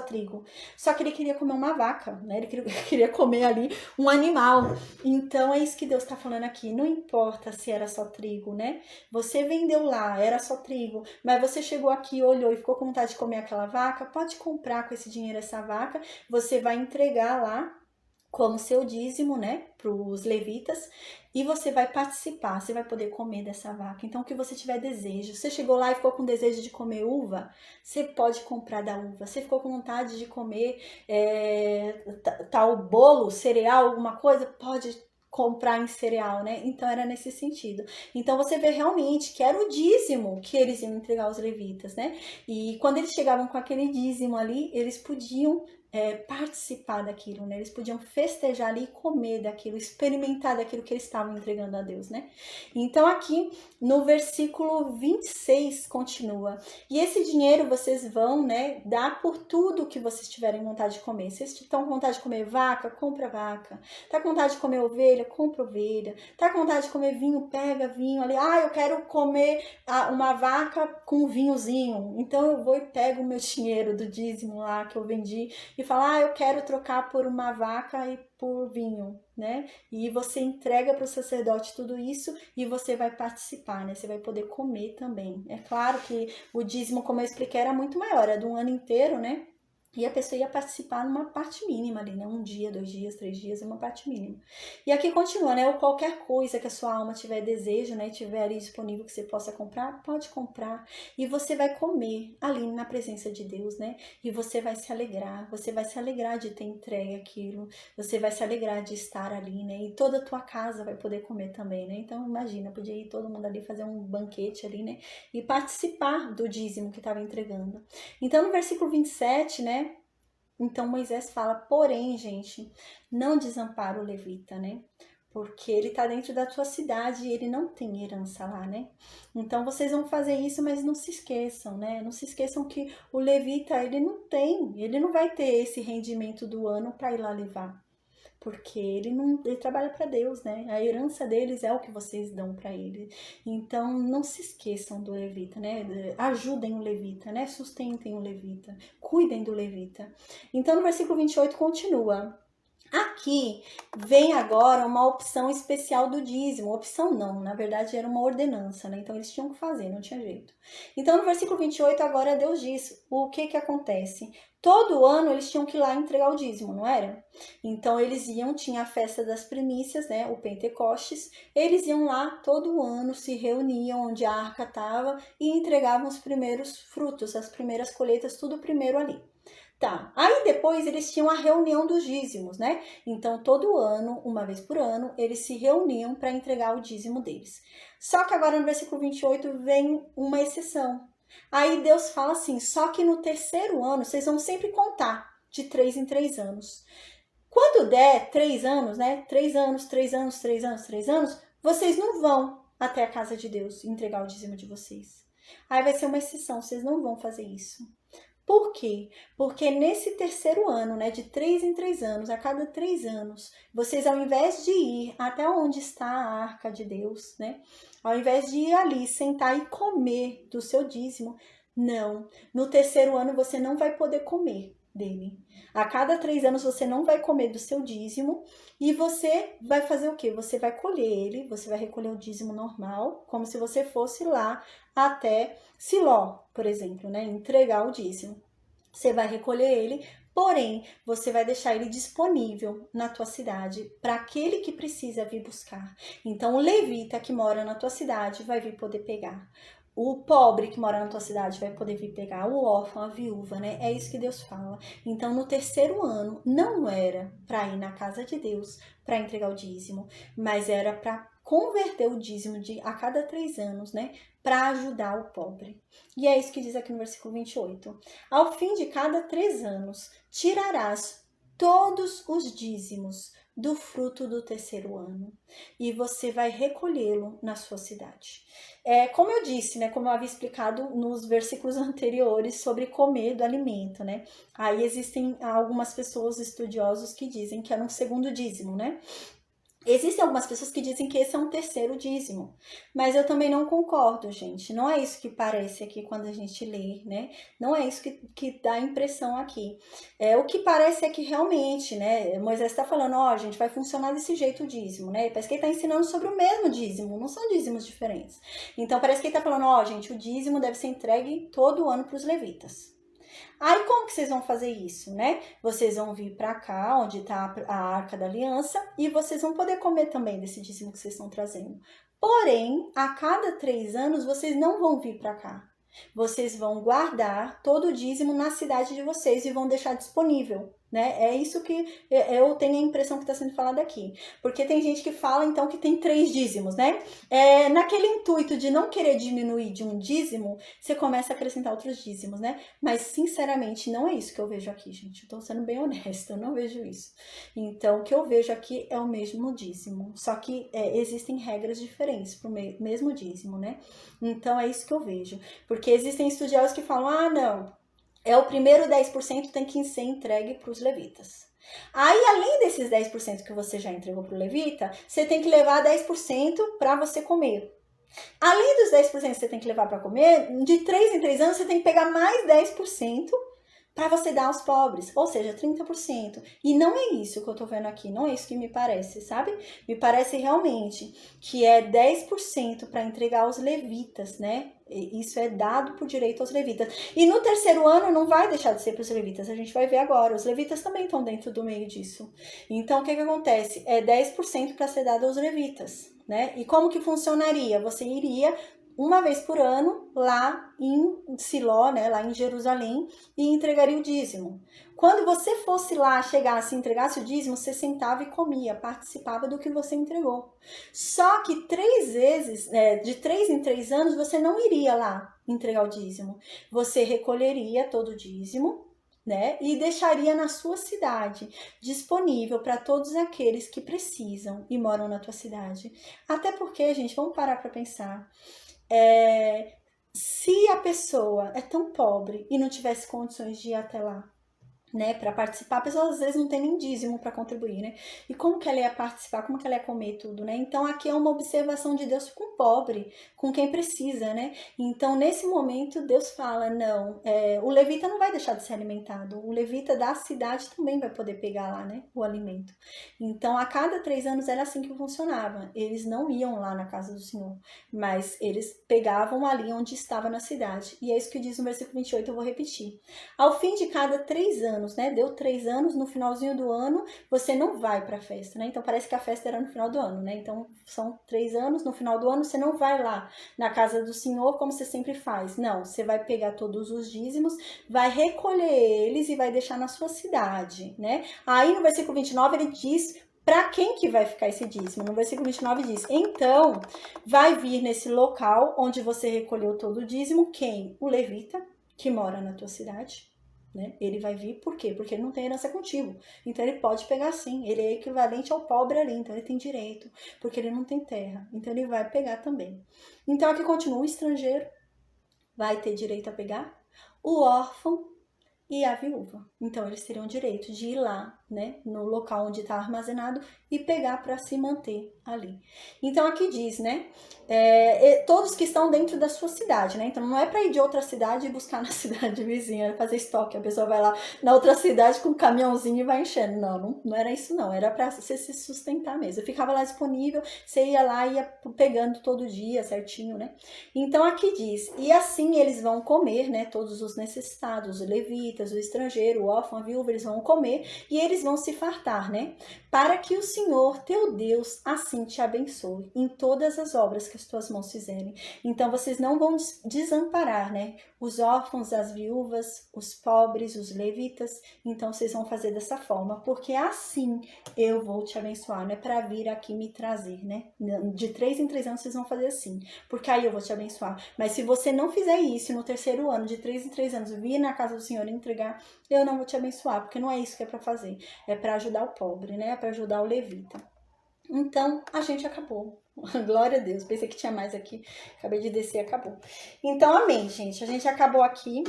trigo. Só que ele queria comer uma vaca, né? Ele queria comer ali um animal. Então é isso que Deus está falando aqui. Não importa se era só trigo, né? Você vendeu lá, era só trigo, mas você chegou aqui, olhou e ficou com vontade de comer aquela vaca, pode comprar com esse dinheiro essa vaca, você vai entregar lá como seu dízimo, né, para os levitas, e você vai participar, você vai poder comer dessa vaca. Então, o que você tiver desejo. Você chegou lá e ficou com desejo de comer uva, você pode comprar da uva. Você ficou com vontade de comer tal bolo, cereal, alguma coisa, pode comprar em cereal, né? Então era nesse sentido. Então você vê realmente que era o dízimo que eles iam entregar aos levitas, né? E quando eles chegavam com aquele dízimo ali, eles podiam participar daquilo, né? Eles podiam festejar ali e comer daquilo, experimentar daquilo que eles estavam entregando a Deus, né? Então aqui no versículo 26 continua: e esse dinheiro vocês vão, né, dar por tudo que vocês tiverem vontade de comer. Se vocês estão com vontade de comer vaca, compra vaca. Tá com vontade de comer ovelha, compra ovelha. Tá com vontade de comer vinho, pega vinho ali. Ah, eu quero comer uma vaca com vinhozinho. Então eu vou e pego o meu dinheiro do dízimo lá que eu vendi e falar, eu quero trocar por uma vaca e por vinho, né? E você entrega para o sacerdote tudo isso e você vai participar, né? Você vai poder comer também. É claro que o dízimo, como eu expliquei, era muito maior, era de um ano inteiro, né? E a pessoa ia participar numa parte mínima ali, né? 1 dia, 2 dias, 3 dias, uma parte mínima. E aqui continua, né? Ou qualquer coisa que a sua alma tiver desejo, né? Tiver ali disponível que você possa comprar, pode comprar. E você vai comer ali na presença de Deus, né? E você vai se alegrar. Você vai se alegrar de ter entregue aquilo. Você vai se alegrar de estar ali, né? E toda a tua casa vai poder comer também, né? Então, imagina, podia ir todo mundo ali fazer um banquete ali, né? E participar do dízimo que estava entregando. Então, no versículo 27, né? Então Moisés fala, porém, gente, não desampara o levita, né? Porque ele tá dentro da tua cidade e ele não tem herança lá, né? Então vocês vão fazer isso, mas não se esqueçam, né? Não se esqueçam que o levita, ele não vai ter esse rendimento do ano para ir lá levar. Porque ele trabalha para Deus, né? A herança deles é o que vocês dão para ele. Então, não se esqueçam do levita, né? Ajudem o levita, né? Sustentem o levita, cuidem do levita. Então, no versículo 28 continua: Aqui vem agora uma opção especial do dízimo. Opção não, na verdade era uma ordenança, né? Então eles tinham que fazer, não tinha jeito. Então no versículo 28 agora Deus diz o que acontece. Todo ano eles tinham que ir lá entregar o dízimo, não era? Então eles iam, tinha a festa das primícias, né? O Pentecostes. Eles iam lá todo ano, se reuniam onde a arca estava e entregavam os primeiros frutos, as primeiras colheitas, tudo primeiro ali. Tá, aí depois eles tinham a reunião dos dízimos, né? Então, todo ano, uma vez por ano, eles se reuniam para entregar o dízimo deles. Só que agora no versículo 28 vem uma exceção. Aí Deus fala assim, só que no terceiro ano, vocês vão sempre contar de 3 em 3 anos. Quando der 3 anos, né? 3 anos, 3 anos, 3 anos, 3 anos, vocês não vão até a casa de Deus entregar o dízimo de vocês. Aí vai ser uma exceção, vocês não vão fazer isso. Por quê? Porque nesse terceiro ano, né, de 3 em 3 anos, a cada 3 anos, vocês ao invés de ir até onde está a arca de Deus, né, ao invés de ir ali, sentar e comer do seu dízimo, não. No terceiro ano você não vai poder comer dele. A cada 3 anos você não vai comer do seu dízimo e você vai fazer o quê? Você vai colher ele, você vai recolher o dízimo normal, como se você fosse lá até Siló, por exemplo, né? Entregar o dízimo. Você vai recolher ele, porém, você vai deixar ele disponível na tua cidade para aquele que precisa vir buscar. Então, o levita que mora na tua cidade vai vir poder pegar. O pobre que mora na tua cidade vai poder vir pegar, o órfão, a viúva, né? É isso que Deus fala. Então, no terceiro ano, não era para ir na casa de Deus para entregar o dízimo, mas era para converter o dízimo a cada 3 anos, né? Para ajudar o pobre. E é isso que diz aqui no versículo 28. Ao fim de cada 3 anos, tirarás todos os dízimos do fruto do terceiro ano e você vai recolhê-lo na sua cidade. Como eu disse, né, como eu havia explicado nos versículos anteriores sobre comer do alimento, né? Aí existem algumas pessoas estudiosos que dizem que era um segundo dízimo, né? Existem algumas pessoas que dizem que esse é um terceiro dízimo, mas eu também não concordo, gente. Não é isso que parece aqui quando a gente lê, né? Não é isso que dá a impressão aqui. O que parece é que realmente, né? Moisés está falando, ó, gente, vai funcionar desse jeito o dízimo, né? Parece que ele está ensinando sobre o mesmo dízimo, não são dízimos diferentes. Então parece que ele está falando, ó, gente, o dízimo deve ser entregue todo ano para os levitas. Aí como que vocês vão fazer isso, né? Vocês vão vir para cá, onde está a Arca da Aliança, e vocês vão poder comer também desse dízimo que vocês estão trazendo. Porém, a cada 3 anos, vocês não vão vir para cá. Vocês vão guardar todo o dízimo na cidade de vocês e vão deixar disponível, né? É isso que eu tenho a impressão que está sendo falado aqui. Porque tem gente que fala, então, que tem 3 dízimos, né? Naquele intuito de não querer diminuir de um dízimo, você começa a acrescentar outros dízimos, né? Mas, sinceramente, não é isso que eu vejo aqui, gente. Eu tô sendo bem honesta, eu não vejo isso. Então, o que eu vejo aqui é o mesmo dízimo. Só que existem regras diferentes para o mesmo dízimo, né? Então, é isso que eu vejo. Porque existem estudiosos que falam, não, o primeiro 10% tem que ser entregue para os levitas. Aí, além desses 10% que você já entregou para o levita, você tem que levar 10% para você comer. Além dos 10% que você tem que levar para comer, de 3 em 3 anos você tem que pegar mais 10% para você dar aos pobres, ou seja, 30%. E não é isso que eu tô vendo aqui, não é isso que me parece, sabe? Me parece realmente que é 10% para entregar aos levitas, né? Isso é dado por direito aos levitas. E no terceiro ano não vai deixar de ser para os levitas, a gente vai ver agora. Os levitas também estão dentro do meio disso. Então, o que acontece? É 10% para ser dado aos levitas, né? E como que funcionaria? Você iria uma vez por ano lá em Siló, né, lá em Jerusalém, e entregaria o dízimo. Quando você fosse lá, chegasse e entregasse o dízimo, você sentava e comia, participava do que você entregou. Só que 3 vezes, de 3 em 3 anos, você não iria lá entregar o dízimo. Você recolheria todo o dízimo, né, e deixaria na sua cidade, disponível para todos aqueles que precisam e moram na tua cidade. Até porque, gente, vamos parar para pensar. Se a pessoa é tão pobre e não tivesse condições de ir até lá, né, para participar, a pessoa às vezes não tem nem dízimo para contribuir, né? E como que ela ia participar, como que ela ia comer tudo, né? Então aqui é uma observação de Deus com o pobre, com quem precisa, né? Então, nesse momento, Deus fala, não, o levita não vai deixar de ser alimentado, o levita da cidade também vai poder pegar lá, né, o alimento. Então, a cada 3 anos era assim que funcionava. Eles não iam lá na casa do Senhor, mas eles pegavam ali onde estava na cidade. E é isso que diz no versículo 28, eu vou repetir. Ao fim de cada 3 anos, né, deu 3 anos, no finalzinho do ano, você não vai para a festa, né? Então, parece que a festa era no final do ano, né? Então, são 3 anos, no final do ano você não vai lá na casa do Senhor como você sempre faz. Não, você vai pegar todos os dízimos, vai recolher eles e vai deixar na sua cidade, né? Aí no versículo 29 ele diz para quem que vai ficar esse dízimo. No versículo 29 diz, então vai vir nesse local onde você recolheu todo o dízimo, quem? O levita, que mora na tua cidade, né? Ele vai vir, por quê? Porque ele não tem herança contigo. Então ele pode pegar sim, ele é equivalente ao pobre ali, então ele tem direito, porque ele não tem terra. Então ele vai pegar também. Então aqui continua, o estrangeiro vai ter direito a pegar, o órfão e a viúva. Então eles teriam direito de ir lá, né, no local onde está armazenado e pegar para se manter ali. Então aqui diz, né, todos que estão dentro da sua cidade, né? Então não é para ir de outra cidade e buscar na cidade vizinha, fazer estoque. A pessoa vai lá na outra cidade com um caminhãozinho e vai enchendo. Não era isso não. Era para você se sustentar mesmo. Eu ficava lá disponível, você ia lá e ia pegando todo dia certinho, né? Então aqui diz, e assim eles vão comer, né? Todos os necessitados, os levitas, o estrangeiro, o órfão, a viúva, eles vão comer e eles vão se fartar, né? Para que o Senhor, teu Deus, assim te abençoe em todas as obras que as tuas mãos fizerem. Então vocês não vão desamparar, né? Os órfãos, as viúvas, os pobres, os levitas. Então vocês vão fazer dessa forma, porque assim eu vou te abençoar, não é para vir aqui me trazer, né? De 3 em 3 anos vocês vão fazer assim, porque aí eu vou te abençoar. Mas se você não fizer isso no terceiro ano, de 3 em 3 anos, vir na casa do Senhor e entregar, eu não vou te abençoar, porque não é isso que é para fazer. É para ajudar o pobre, né? É para ajudar o levita. Então, a gente acabou. Glória a Deus. Pensei que tinha mais aqui. Acabei de descer e acabou. Então, amém, gente. A gente acabou aqui.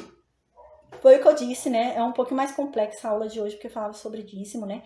Foi o que eu disse, né? É um pouquinho mais complexa a aula de hoje, porque falava sobre dízimo, né?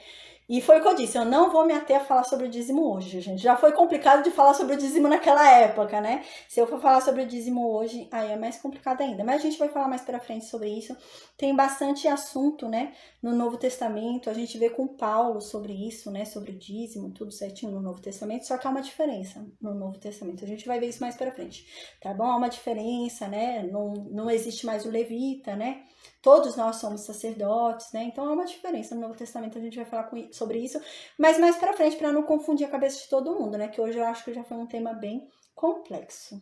E foi o que eu disse, eu não vou me ater a falar sobre o dízimo hoje, gente. Já foi complicado de falar sobre o dízimo naquela época, né? Se eu for falar sobre o dízimo hoje, aí é mais complicado ainda. Mas a gente vai falar mais pra frente sobre isso. Tem bastante assunto, né? No Novo Testamento, a gente vê com Paulo sobre isso, né? Sobre o dízimo, tudo certinho no Novo Testamento. Só que há uma diferença no Novo Testamento. A gente vai ver isso mais pra frente, tá bom? Há uma diferença, né? Não existe mais o levita, né? Todos nós somos sacerdotes, né? Então há uma diferença. No Novo Testamento a gente vai falar sobre isso, mas mais pra frente, para não confundir a cabeça de todo mundo, né? Que hoje eu acho que já foi um tema bem complexo.